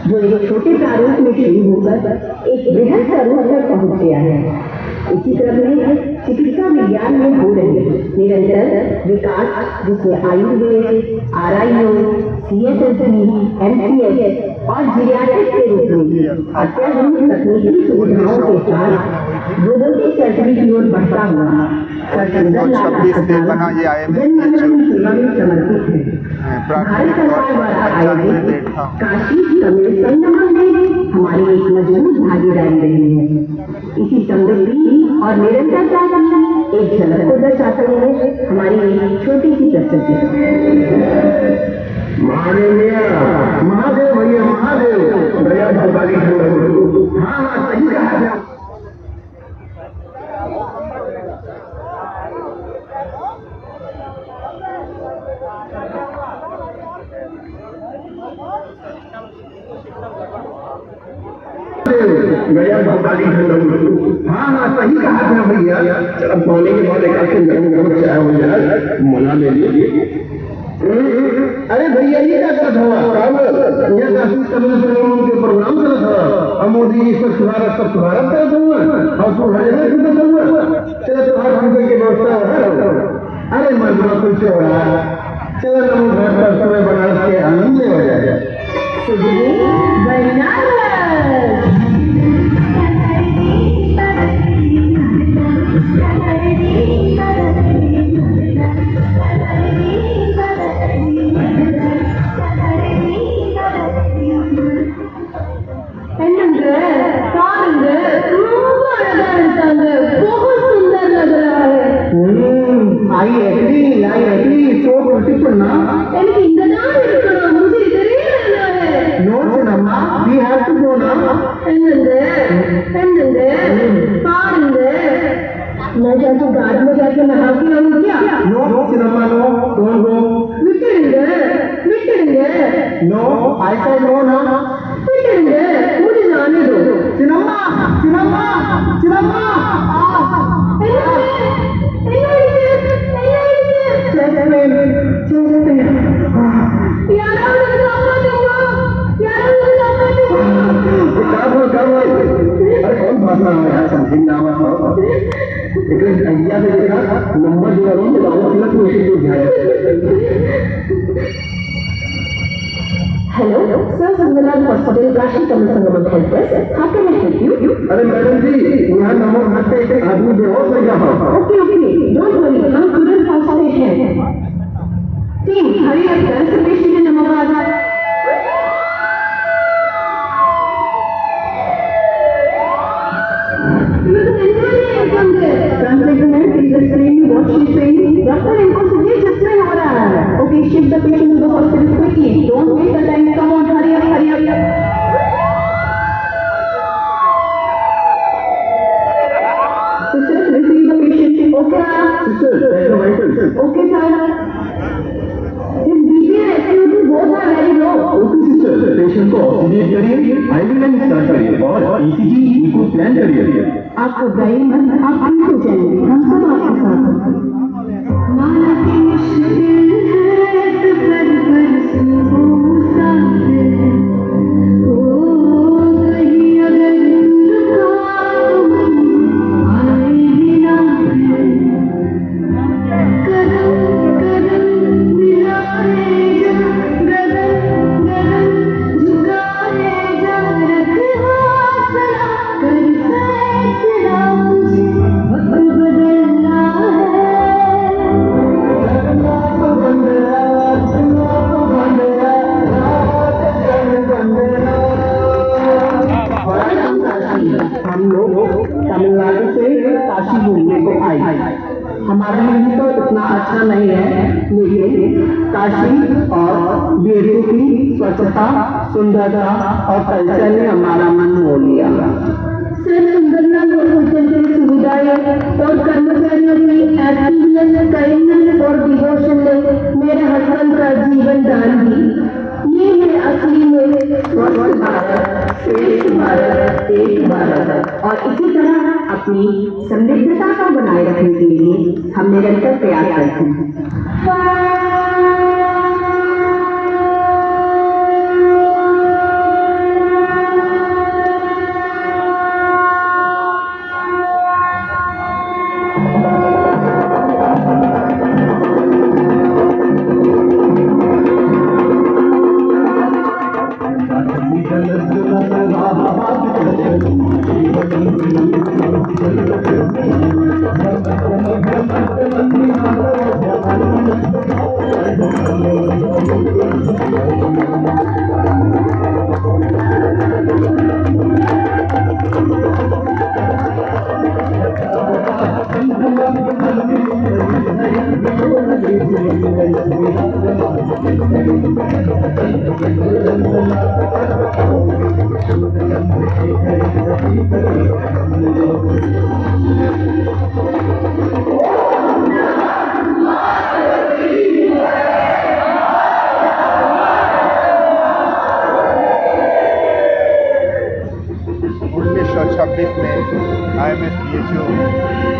जो एक छोटे प्रारूप में शुरू होकर एक बृहद स्वरूप तक पहुँच गया है। इसी क्रम में चिकित्सा विज्ञान में हो रहे निरंतर विकास, जिसमें आयुर्वेद, आरआईओ, सीएसएसबी, एमसीएस और जीरियाट्रिक के रूप में अत्याधुनिक तकनीकी सुविधाओं के साथ रोबोटिक सर्जरी की ओर बढ़ता हुआ सर सुंदरलाल अस्पताल जनमंगल की सेवा में समर्पित है। भारत सरकार द्वारा आयोजित काशी तमिल संगम में हमारी एक मजबूत भागीदारी रही है। इसी समृद्धि और निरंतरता की एक झलक को दर्शाते हुए हमारी एक छोटी सी प्रस्तुति। महादेव भैया महादेव गया भगवानी। हाँ सही कहा है। गया भगवानी। हाँ सही कहा था भैया। चलो सोने के बाद एक गरम गरम चाय हो जाए, मना ले लीजिए। अरे भैया ये क्या कर रहा ये काशी तमिल संगम के प्रोग्राम कर रहा था। मोदी स्वच्छ भारत कर दूंगा और तू हरियाणा कर दूंगा। चलो तो 8 रुपए की व्यवस्था है। अरे मजबूत कुछ हो रहा है। चलो नमो घर पर समय बनारस के आनंद में हो जाए। बहुत सुंदर लग रहा है। आई एग्री सो ब्यूटीफुल ना। मुझे इधर ही रहना है। No Chinnamma, we have to go ना। मैं जाके गाड़ी में जाके नहा के आऊँ क्या? No Chinnamma no, don't go. No I say no ना। मुझे जाने दो। चिन्नम्मा चिन्नम्मा चिन्नम्मा। अरे कौन भाषा है समझिंग नाम है। लेकिन इंडिया में देखा नंबर जो है अलग hello sir, Sundarlal hospital Kashi Kamal Sangam help desk, how can I help you? अरे मैडम जी, यहाँ नंबर हाथ पे एक आदमी बेहोश हो गया है। ओके ओके, डोंट वरी, हम तुरंत पहुंचते हैं। टीम हरी अप कर, सब पेशेंट के नंबर आ जाए। Translator is explaining what she's saying. Doctor, इनको सुनिए, चश्मे हो रहा है। Okay, shift the patient to the hospital quickly. Don't waste the time. Come on, hurry up, hurry up. Sister, receive the patient. Okay, Sister, take the vitals. okay, sir. His BP and SpO2 both are very low. Okay sister, patient को oxygen करिए, IV line start करिए और ECG eco plan करिए। आप घबराइए मत, आप ठीक हो जाएंगे, हम सब आपके साथ हैं। माना कि मुश्किल है सफर पर सुबह मुसाफिर, ओ कहीं अगर रुका तो आएगी ना फिर। कदम कदम मिलाए जा, गगन गगन झुकाए जा, रख हौसला कर फैसला, तुझे वक्त बदलना हम लोग तमिलनाडु से काशी घूमने को आए। हमारे लिए तो इतना अच्छा नहीं है, लेकिन काशी और बीएचयू की स्वच्छता, सुंदरता और कल्चर ने हमारा मन मोह लिया। सर, सुंदरलाल हॉस्पिटल की सुविधाएं और कर्मचारियों की एक्टिवनेस, काइंडनेस और डिवोशन ने मेरे हस्बैंड का जीवन दान दी। ये है असली में स्वच्छ भारत, श्रेष्ठ भारत, एक भारत। और इसी तरह अपनी समृद्धता को बनाए रखने के लिए हम निरंतर प्रयास करते हैं।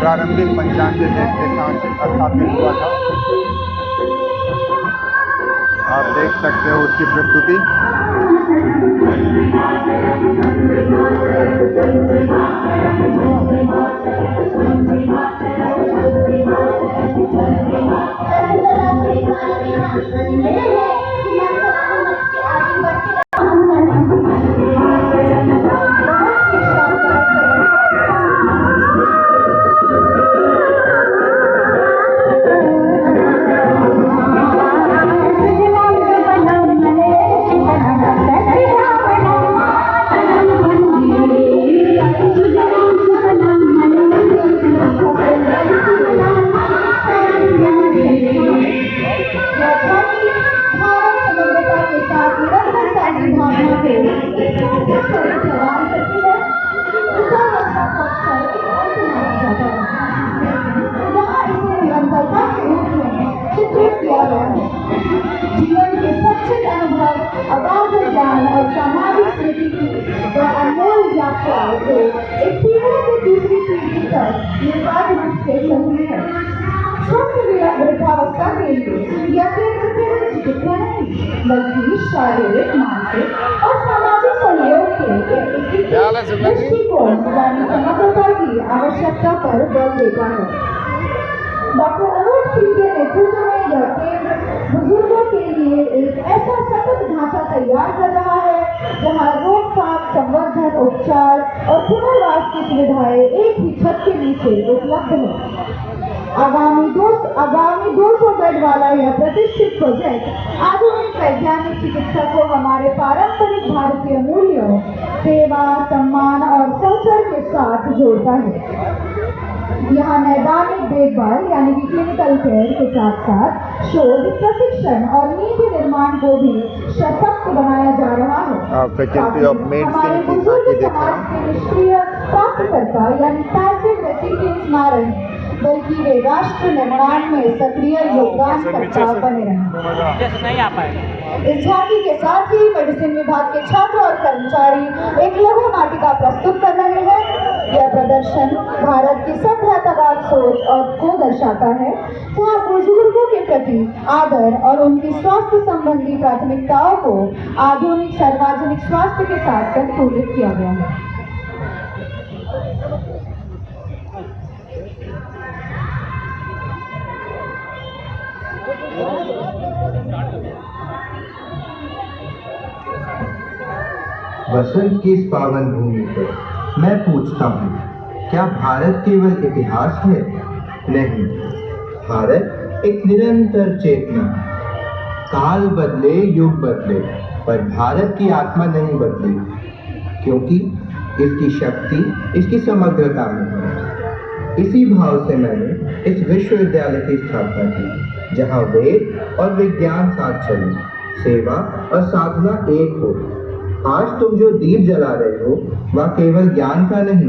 प्रारंभिक 95 बेड के साथ स्थापित हुआ था। आप देख सकते हो उसकी प्रस्तुति। जीवन के सच्चे अनुभव, अगाध ज्ञान और सामाजिक स्थिति की वह अनमोल यात्रा जो एक पीढ़ी से दूसरी पीढ़ी तक निर्बाध रूप से चलती है। स्वस्थ वृद्धावस्था के लिए यह केवल चिकित्सा नहीं, बल्कि शारीरिक, मानसिक और सामाजिक सहयोग के दृष्टिकोण यानी समग्रता की आवश्यकता पर बल देता है। डॉक्टर अरुण सिंह के नेतृत्व में यह केंद्र बुजुर्गों के लिए एक ऐसा सतत ढांचा तैयार कर रहा है जहां रोकथाम, संवर्धन, उपचार और पुनर्वास की सुविधाएं एक ही छत के नीचे उपलब्ध है। आगामी 200 बेड वाला यह प्रतिष्ठित प्रोजेक्ट आधुनिक वैज्ञानिक चिकित्सा को हमारे पारंपरिक भारतीय मूल्यों, सेवा, सम्मान और कल्चर के साथ जोड़ता है। यहाँ नैदानिक देखभाल यानी कि क्लिनिकल केयर के साथ साथ शोध, प्रशिक्षण और नीति निर्माण को भी सशक्त बनाया जा रहा है। फैकल्टी ऑफ मेडिसिन की झांकी देखें। निष्क्रिय प्राप्तकर्ता यानी पैसिव रेसिपिएंट्स ना रहे, बल्कि वे राष्ट्र निर्माण में सक्रिय योगदानकर्ता बने रहें। इस झांकी के साथ ही मेडिसिन विभाग के छात्र और कर्मचारी एक लघु नाटिका प्रस्तुत कर रहे हैं। यह प्रदर्शन भारत की सभ्यतावाद सोच और को दर्शाता है, जहाँ बुजुर्गों के प्रति आदर और उनकी स्वास्थ्य संबंधी प्राथमिकताओं को आधुनिक सार्वजनिक स्वास्थ्य के साथ संतुलित किया गया है। वसंत की इस पावन भूमि पर मैं पूछता हूँ, क्या भारत केवल इतिहास है? नहीं, भारत एक निरंतर चेतना। काल बदले, युग बदले, पर भारत की आत्मा नहीं बदली, क्योंकि इसकी शक्ति इसकी समग्रता में है। इसी भाव से मैंने इस विश्वविद्यालय की स्थापना की, जहाँ वेद और विज्ञान साथ चले, सेवा और साधना एक हो। आज तुम जो दीप जला रहे हो वह केवल ज्ञान का नहीं,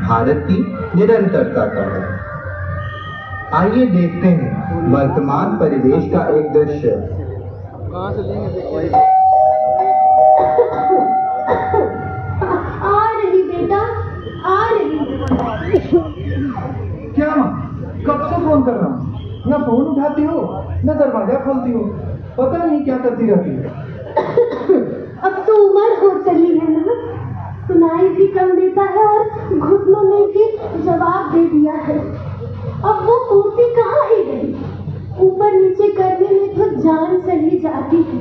भारत की निरंतरता का है। आइए देखते हैं वर्तमान परिवेश का एक दृश्य। आ रही बेटा, आ रही। क्या माँ, कब से फोन कर रहा हूँ? न फोन उठाती हो, न दरवाजा खोलती हो, पता नहीं क्या करती रहती है। अब तो उम्र हो चली है ना, सुनाई भी कम देता है और घुटनों में भी जवाब दे दिया है। अब वो फुर्ती कहाँ ही गई? ऊपर नीचे करने में तो जान चली जाती है।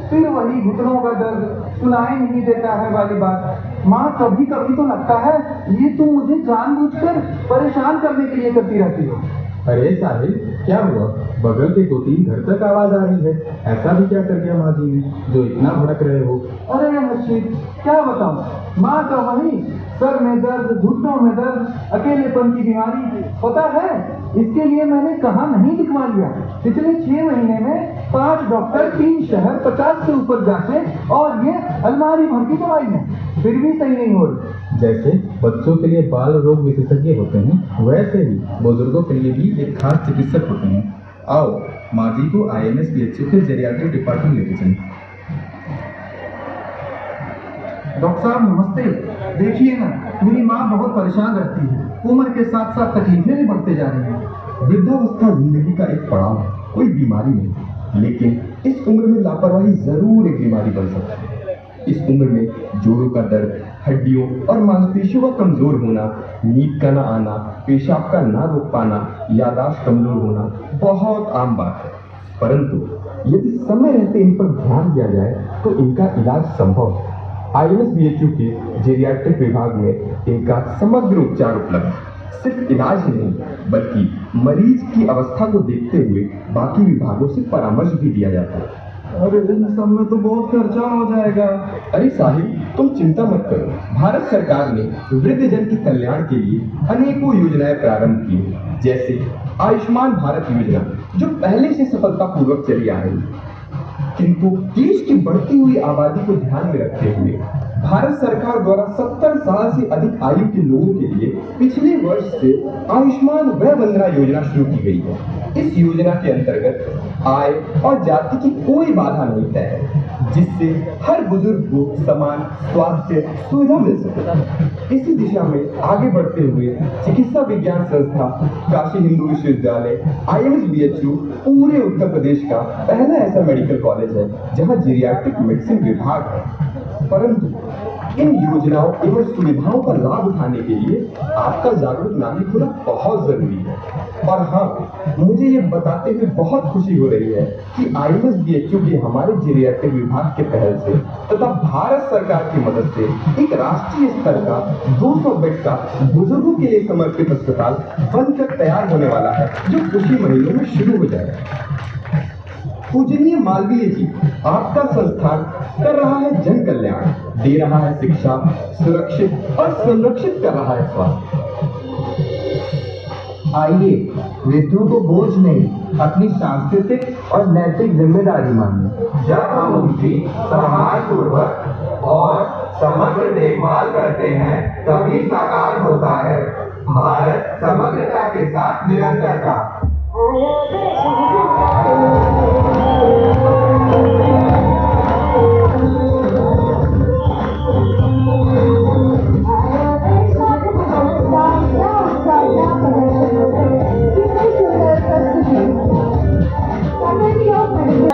फिर वही घुटनों का दर्द, सुनाई नहीं देता है वाली बात। माँ, कभी कभी तो लगता है ये तुम मुझे जानबूझकर परेशान करने के लिए करती रहती हो। अरे साहिल, क्या हुआ? बगल के 2-3 घर तक आवाज आ रही है। ऐसा भी क्या कर दिया माँ जी ने जो इतना भड़क रहे हो? अरे हर्षित, क्या बताऊं, माँ का वही सर में दर्द, घुटनों में दर्द, अकेलेपन की बीमारी। पता है इसके लिए मैंने कहाँ नहीं दिखवा लिया। पिछले 6 महीने में 5 डॉक्टर, 3 शहर, 50 से ऊपर जांचे और ये अलमारी भर की दवाई है, फिर भी सही नहीं हो रही। जैसे बच्चों के लिए बाल रोग विशेषज्ञ होते हैं, वैसे ही बुजुर्गों के लिए भी एक खास चिकित्सक होते हैं। आओ माँ जी को IMS BHU के जेरियाट्रिक डिपार्टमेंट लेके चलें। डॉक्टर साहब नमस्ते। देखिए ना, मेरी माँ बहुत परेशान रहती है, उम्र के साथ साथ तकलीफें भी बढ़ते जा रही हैं। वृद्धावस्था जिंदगी का एक पड़ाव है, कोई बीमारी नहीं, लेकिन इस उम्र में लापरवाही जरूर एक बीमारी बन सकती है। इस उम्र में जोड़ों का दर्द, हड्डियों और मांसपेशियों का कमजोर होना, नींद का न आना, पेशाब का ना रोक पाना, याददाश्त कमजोर होना बहुत आम बात है। परंतु यदि समय रहते इन पर ध्यान दिया जाए तो इनका इलाज संभव है। IMS BHU के जेरियाट्रिक विभाग में इनका समग्र उपचार उपलब्ध है। सिर्फ इलाज ही नहीं, बल्कि मरीज की अवस्था को देखते हुए बाकी विभागों से परामर्श भी दिया जाता है। अरे इन सब में तो बहुत खर्चा हो जाएगा। अरे साहिल, तुम चिंता मत करो। भारत सरकार ने वृद्धजन के कल्याण के लिए अनेकों योजनाएं प्रारंभ की, जैसे आयुष्मान भारत योजना, जो पहले से सफलतापूर्वक चली आ रही है। किंतु देश की बढ़ती हुई आबादी को ध्यान में रखते हुए भारत सरकार द्वारा 70 साल से अधिक आयु के लोगों के लिए पिछले वर्ष से आयुष्मान वय वंदना योजना शुरू की गई है। इस योजना के अंतर्गत आय और जाति की कोई बाधा नहीं तय है, जिससे हर बुजुर्ग को समान स्वास्थ्य सुविधा मिल सके। इसी दिशा में आगे बढ़ते हुए चिकित्सा विज्ञान संस्था काशी हिंदू विश्वविद्यालय IMS BHU पूरे उत्तर प्रदेश का पहला ऐसा मेडिकल कॉलेज है जहां जेरियाट्रिक मेडिसिन विभाग है। परंतु इन योजनाओं एवं सुविधाओं का लाभ उठाने के लिए आपका जागरूक नागरिक होना बहुत जरूरी है। और हाँ, मुझे ये बताते हुए बहुत खुशी हो रही है कि आईएमएस बीएचयू के हमारे जेरियाट्रिक विभाग के पहल से तथा भारत सरकार की मदद से एक राष्ट्रीय स्तर का 200 बेड का बुजुर्गों के लिए समर्पित अस्पताल बनकर तैयार होने वाला है, जो कुछ ही महीनों में शुरू हो जाएगा। पूजनीय मालवीय जी, आपका संस्थान कर रहा है जन कल्याण, दे रहा है शिक्षा, सुरक्षित और संरक्षित कर रहा है स्वास्थ्य। आइए वृद्धों को बोझ नहीं, अपनी सांस्कृतिक और नैतिक जिम्मेदारी मानिए। जब हम उनकी सम्मानपूर्वक और समग्र देखभाल करते हैं तभी साकार होता है भारत समग्रता के साथ निरंतरता।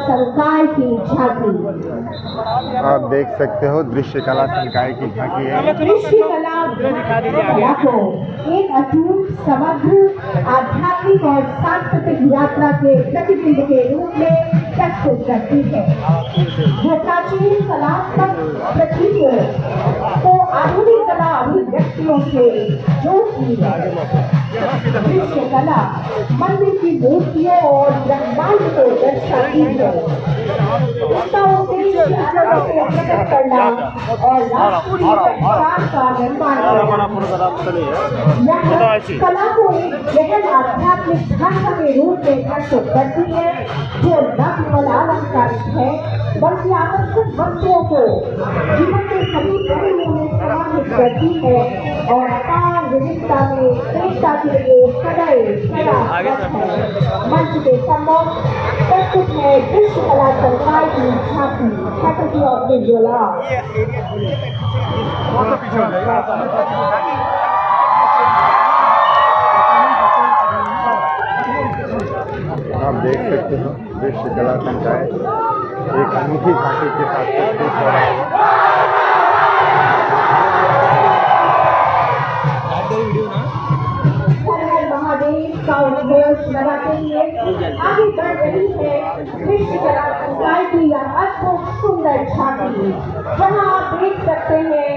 संकाय की झांकी। आप देख सकते हो दृश्य कला संकाय की झांकी है। दृश्य कला को एक अटूट, समग्र, आध्यात्मिक और सांस्कृतिक यात्रा के प्रतिबिंब के रूप में प्रस्तुत करती है, जो प्राचीन कलात्मक प्रतीकों को आधुनिक कला अभिव्यक्तियों से जोड़ती है। दृश्य कला मंदिर की मूर्तियों और ब्रह्मांड को दर्शाती है। इसका उद्देश्य आनंद को प्रकट करना और राष्ट्रीय पहचान का निर्माण करना। यह कला को एक गहन आध्यात्मिक भाषा के रूप में प्रस्तुत करती है, जो न केवल अलंकारिक है बल्कि आकर्षक वस्तुओं को जीवन के सभी पहलुओं में समाहित करती है और अपार विविधता में एकता के लिए सदैव प्रयासरत है। मंच के सम्मुख प्रस्तुत है दृश्य कला संकाय की झांकी, फैकल्टी ऑफ विजुअल आर्ट। आप देख सकते हो दृश्य कला संकाय एक अनूठी झांकी के साथ प्रस्तुत हो रहा है। महादेव का उद्घोष लगाते हुए आगे बढ़ रही है दृश्य कला संकाय की यह अद्भुत सुंदर झांकी, जहाँ आप देख सकते हैं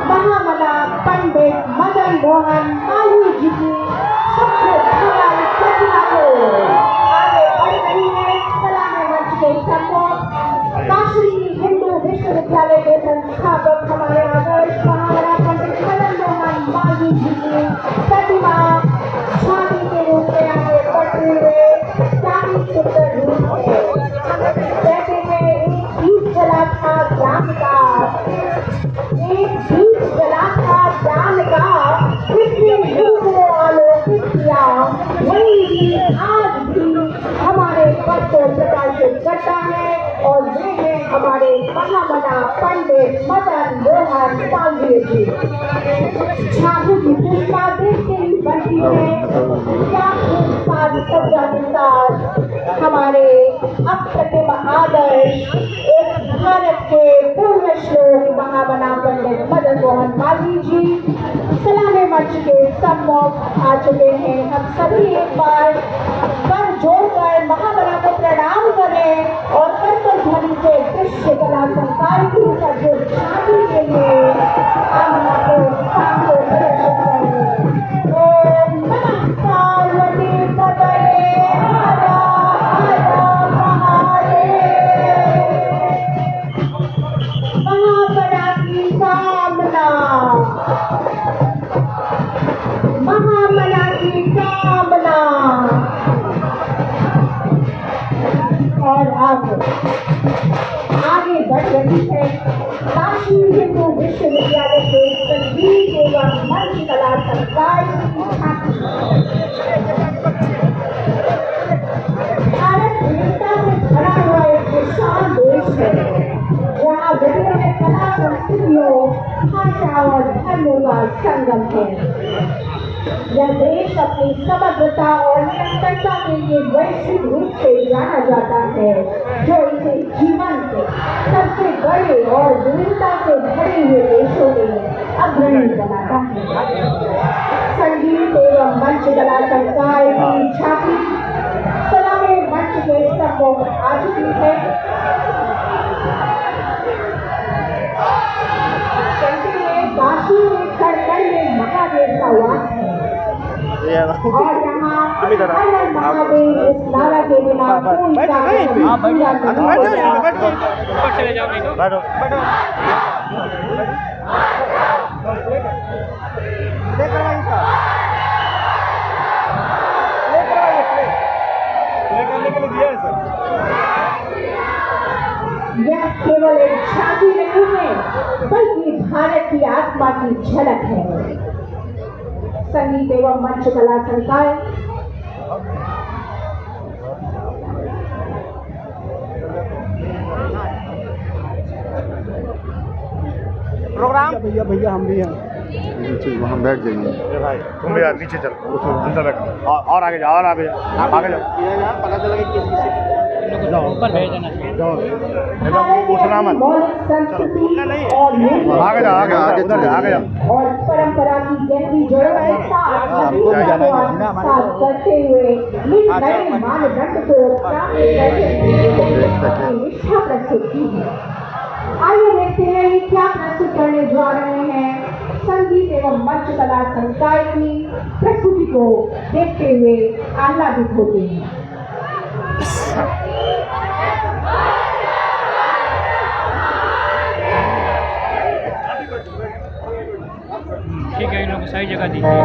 महामना पंडित मदन मोहन मालवीय जी की प्रतिमा को आगे बढ़ रही है। कला में मंच के सम्मुख काशी हिंदू विश्वविद्यालय के संस्थापक हमारे आदर्श महामना पंडित मदन मोहन मालवीय जी की प्रतिमा झांकी के रूप में आगे बढ़ते हुए काफी सुंदर रूप है। कहते हैं एक दीप जला था ज्ञान का, एक दीप जला था ज्ञान का, किसने को आलोकित किया, वही दीप आज भी हमारे पथ को प्रकाशित करता है और वे हैं हमारे महामना पंडित मदन मोहन मालवीय जी। झांकी की पुष्पा देखते ही बनती है क्या साज सज्जा के साथ हमारे अप्रतिम आदर्श एक भारत के पूर्व श्लोक महामना पंडित मदन मोहन मालवीय जी सलामी मंच के सम्मुख आ चुके हैं। हम सभी एक बार कर जोड़कर महामना को प्रणाम करें और कर्तव्य ध्वनि से दृश्य कला संकाय की सजग झांकी के लिए हम आपको सामने प्रदर्शित करेंगे। ओम नमः पार्वती पतये हर हर महादेव। महामना की कामना, महामना की कामना। और आगे बढ़ रही है काशी हिंदू विश्वविद्यालय के संगीत एवं मंच कला संकाय की झांकी। भारत विविधता से भरा हुआ एक विशाल देश है, जहाँ विभिन्न कला संस्कृतियों, भाषा और धर्मों का संगम है। यह देश अपनी समग्रता और निरंतरता के लिए वैश्विक रूप से जाना जाता है, जो इसे जीवन के सबसे बड़े और विविधता से भरे हुए देशों में अग्रणी बनाता है। संगीत एवं मंच कला संकाय की झांकी सलामी मंच के स्तंभों पर आ चुकी है। काशी में खड़खड़ में महादेव का वास है और यहाँ हर महादेव इस नारा के बिना कोई कार्य पूरा यह केवल एक झांकी नहीं है, बल्कि भारत की आत्मा की झलक है। संगीत एवं मंच कला संकाय प्रोग्राम भैया हम भी हैं नीचे, वहाँ बैठ जाइए भाई, तुम भी यार नीचे चलो, अंदर बैठो और आगे जाओ, और आगे जाओ, आगे जाओ, पता चला कि किस ऊपर भेज देना चाहिए, उठना मत, उठना नहीं, आगे जाओ, आगे आगे उधर जाओ, आगे जाओ। और परंपरा की गहरी जड़ों के साथ करते हुए इस नए मानदंड को सामने करके निष्ठा प्रस्तुत की है। आइए देखते हैं ये क्या प्रस्तुत करने जा रहे हैं। संगीत एवं मंच कला संकाय की प्रस्तुति को देखते हुए आह्लादित होते हैं। ठीक है, इन लोगों को सही जगह दीजिए।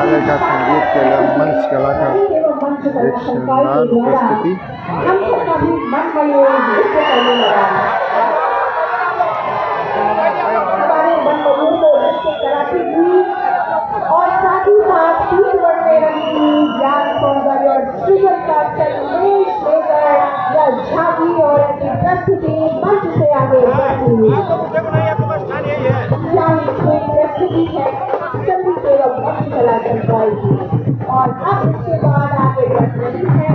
विद्यालय का संगीत के मंच कला का एक शानदार उपस्थिति। हम सबका भी मन में ये नृत्य करने लगा। हमारे मन को नृत्य कराती थी और साथ ही साथ तीन वर्ग में रंगी ज्ञान सौंदर्य और सृजन का संदेश लेकर यह झांकी और अपनी प्रस्तुति मंच से आगे बढ़ती हुई। प्रस्तुति है संगीत एवं मंच कला संकाय की और अब इसके बाद आगे बढ़ रही है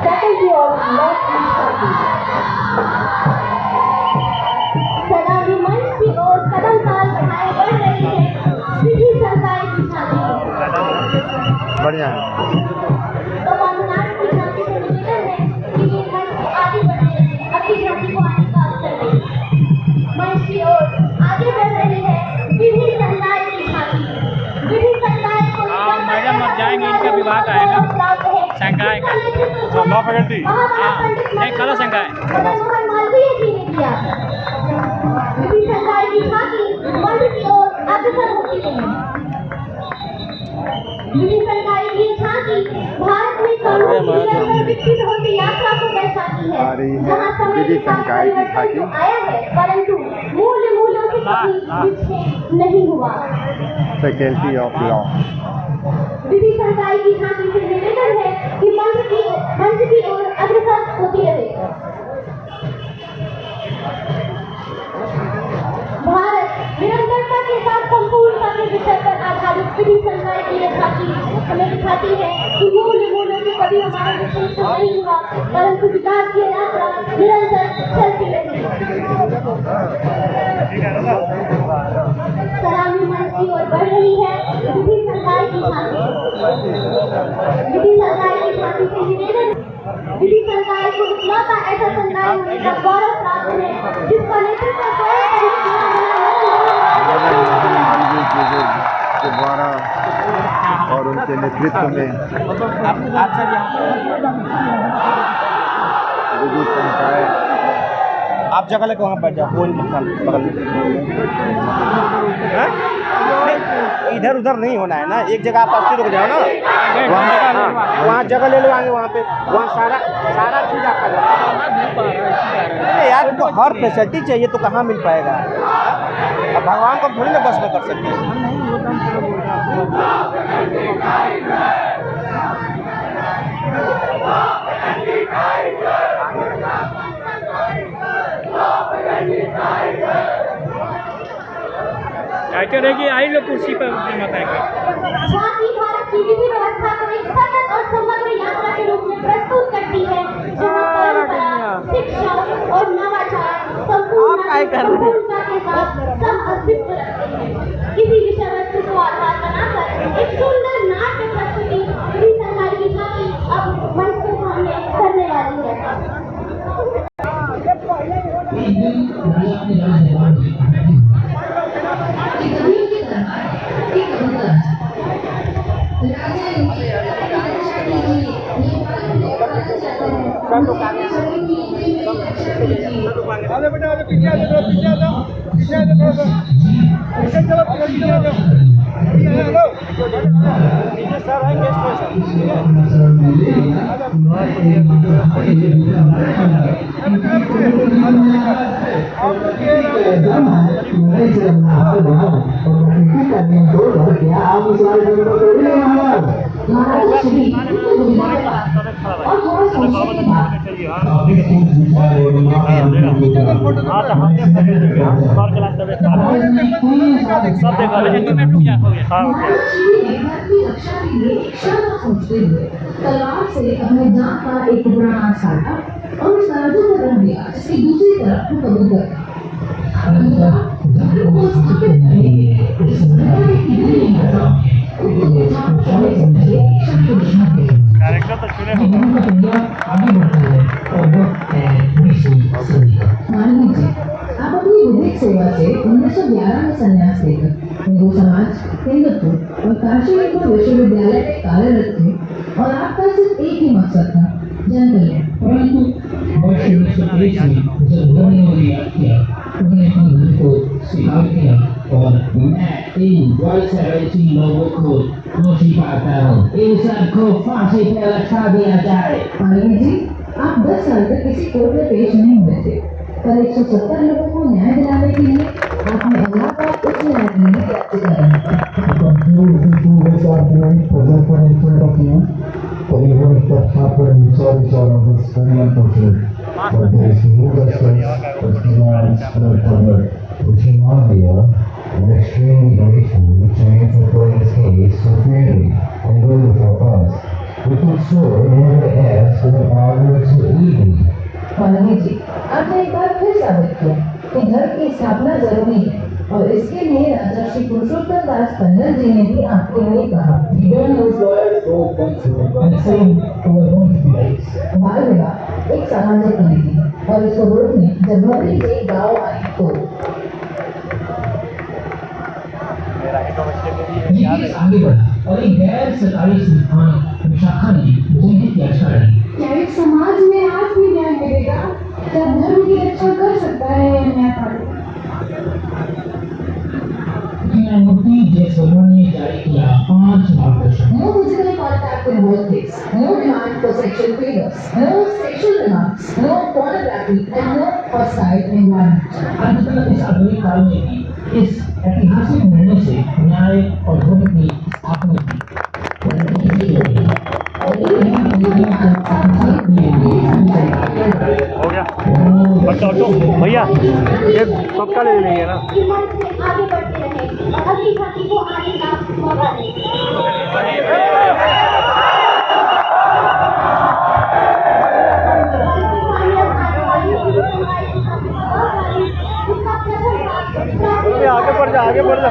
फैकल्टी ऑफ लॉ सदावी मंच की ओर कदम ताल बढ़ाए बढ़ रही है विधि संकाय की छाती। बढ़िया है। तो मामलात की छाती से निवेदन है कि ये मंच आगे बढ़े, अपनी छाती को आगे का अवसर दे। मंच की ओर आगे बढ़ रही है विधि संकाय की छाती। विधि संकाय को मैडम अब जाएंगे, इनका विभाग आएगा संकाय का लॉ फैकल्टी। नहीं कला संकाय मालवीय जी ने किया। विधि संकाय की छाती मंच की ओर अग्रसर होती है। विधि संकाय की छाती भारत में कानून की विकसित होती यात्रा को दर्शाती है, जहाँ समय के साथ परिवर्तन आया है परंतु मूल्यों से कभी विच्छेद नहीं हुआ। फैकल्टी ऑफ लॉ विधि संकाय की छाती से निवेदन है कि मंच की ओर अग्रसर होती रहे। भारत निरंतरता के साथ संपूर्णता के विषय पर आधारित विधि संकाय की छाती हमें दिखाती है कि मूल्यों से कभी हमारा विशेष नहीं हुआ परंतु विकास की यात्रा निरंतर चलती रही। सलामी मंच की ओर बढ़ रही है विधि संकाय की छाती। विधि संकाय की छाती से निवेदन विधि संकाय को इकलौता ऐसा संकाय होने का गौरव प्राप्त है जिसका नेतृत्व के द्वारा और उनके नेतृत्व में विधि संकाय। आप जगह लेकर वहाँ बैठ जाओ, कोई बगल में। इधर उधर नहीं होना है ना, एक जगह आप अस्थिर रुक जाओ ना, वहाँ जगह ले लो आगे, वहाँ पे वहाँ सारा चीज आपका जाए। यार उनको हर फैसिलिटी चाहिए तो कहाँ मिल पाएगा। अब भगवान को थोड़ी ना बस में कर सकते हैं। ऐसे रहेगी आई लोग कुर्सी पर बताएंगे। छाती भारत की विधि व्यवस्था को एक सतत और समग्र यात्रा के रूप में प्रस्तुत करती है जहाँ परंपरा, शिक्षा और नवाचार संपूर्णता के साथ सम अस्तित्व रखते हैं। किसी विषय वस्तु को आधार बनाकर एक सुंदर नाट्य प्रस्तुति विधि संकाय की छाती अब मंच के सामने करने वाली है। तलवार से अपने दांत का एक पुराना साटा और उस तराजू में रख दिया जिसकी दूसरी तरफ को कबूतर कैरेक्टर तो चुने हो। आप अपनी विधिक सेवा से 1911 में संन्यास लेकर हिंदू समाज, हिंदुत्व और काशी हिंदू विश्वविद्यालय में कार्यरत थे और आपका सिर्फ एक ही मकसद था, जन कल्याण। परंतु वर्ष 1923 में जब उन्होंने किया उन्हें अपनी भूल को स्वीकार किया और मैं इन वॉइसरेटी लोगों को दोषी पाता हूँ। इन सबको फांसी पे लटका दिया जाए। पानी जी, आप 10 साल तक किसी कोर्ट में पेश नहीं हुए थे, पर 170 लोगों को न्याय दिलाने के लिए आपने अल्लाह का उच्च न्यायालय में याचिका But even if that happened, sorry, it's very unfortunate. But there is no justice that demands blood for blood. Which in India, I'm extremely grateful to change the police case so fairly and go before us. We could sure never ask for the honor so easily. पानी जी, आपने एक बार फिर साबित किया कि धर्म की स्थापना जरूरी है, और इसके लिए राजा श्री पुरुषोत्तम दास कन्नर जी ने भी आपके लिए कहा। बाल विवाह एक सामाजिक नीति है और इसको रोकने जब भगरी जी गाँव आई तो आगे बढ़ा और एक गैर सरकारी संस्थान विशाखा ने मुझे की रक्षा की। क्या एक समाज में आज भी न्याय मिलेगा जब धर्म की रक्षा कर सकता है न्यायपालिका? न्यायमूर्ति जयसलमान ने जारी किया 5 मार्गदर्शक। No physical contact in workplace, no demand for sexual favors, no sexual demands, no pornography and no hostile environment. अंततः इस आधुनिक काल में भी इस ऐतिहासिक निर्णय से न्याय और धर्म की स्थापना की। हो गया ऑटो भैया ये सबका ले लेंगे ना। आगे बढ़ते रहे और अगली साथी को आने का मौका दें। आगे बढ़ जा, आगे बढ़ जा।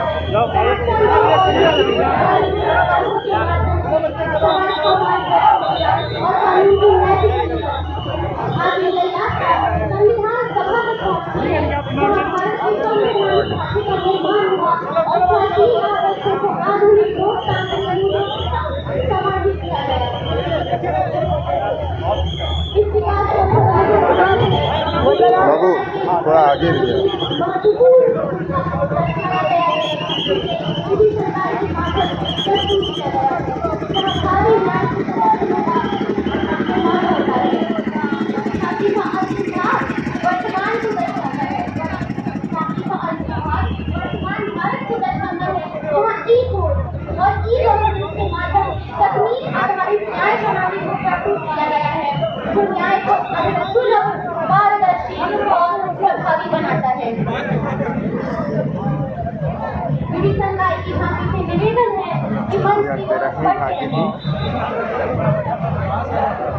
बाबू थोड़ा आगे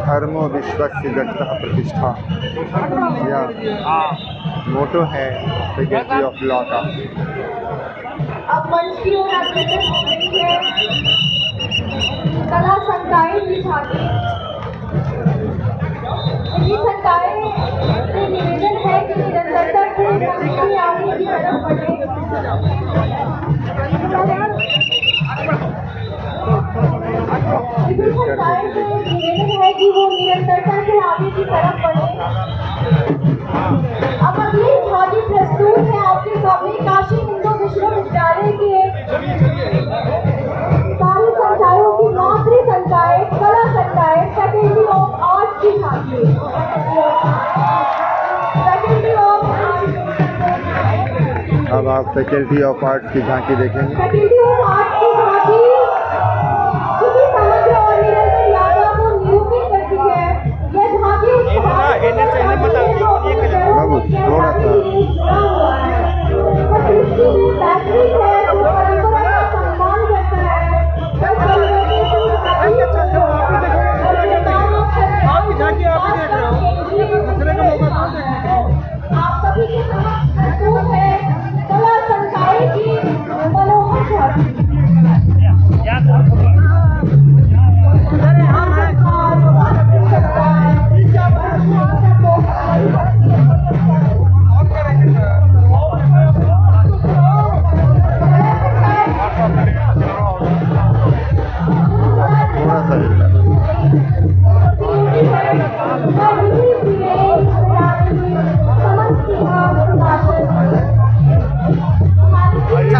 धर्मो विश्वस्य जगतः प्रतिष्ठा, यह मोटो है फैकल्टी ऑफ लॉ का। अब मंच की ओर अग्रसर हो रही है कला संकाय की छात्री। सभी संकाय से निवेदन है कि निरंतरता से संस्कृति आगे की तरफ बढ़े। सभी संकाय से निवेदन है कि वो निरंतरता से आगे की तरफ बढ़े। अब अगले झांकी प्रस्तुत है आपके सामने काशी हिंदू विश्वविद्यालय के सारे संकायों की मातृ संकाय कला संकाय फैकल्टी ऑफ आर्ट्स की झांकी। फैकल्टी ऑफ अब आप फैकल्टी ऑफ आर्ट्स की झांकी देखेंगे। फैकल्टी ऑफ आर्ट्स की झांकी किसी समग्र और निरंतर यात्रा को निरूपित करती है। यह झांकी बाबू थोड़ा सा आप सभी के समक्ष प्रस्तुत है कला संकाय की मनोहर झांकी। अच्छा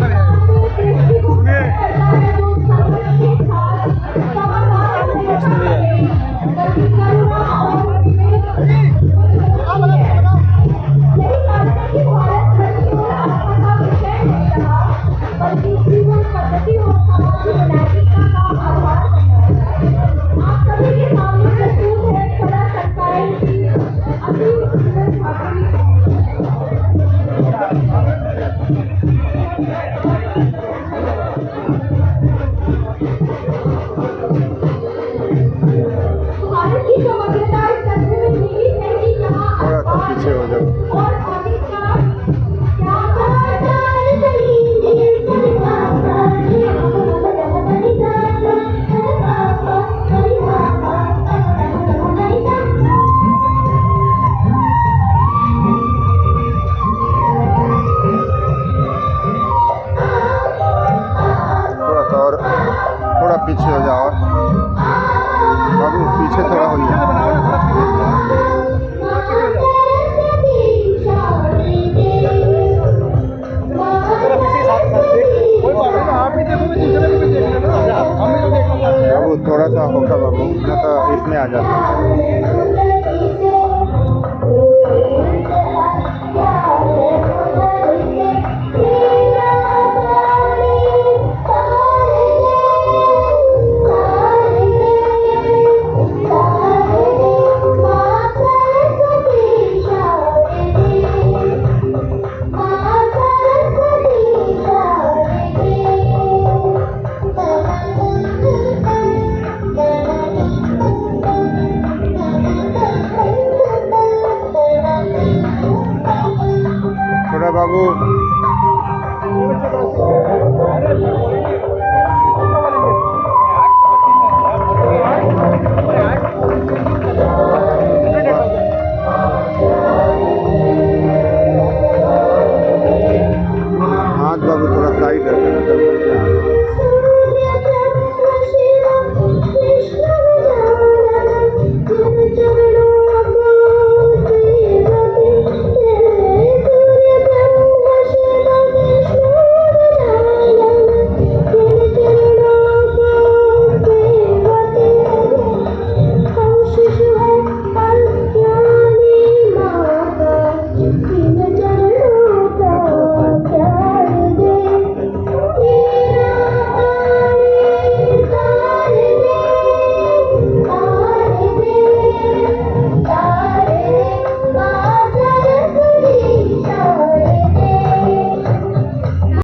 थोड़ा पीछे हो जाओ और बाबू पीछे थोड़ा हो जाओ। बाबू थोड़ा सा होगा बाबू, ना तो इसमें आ जाता है।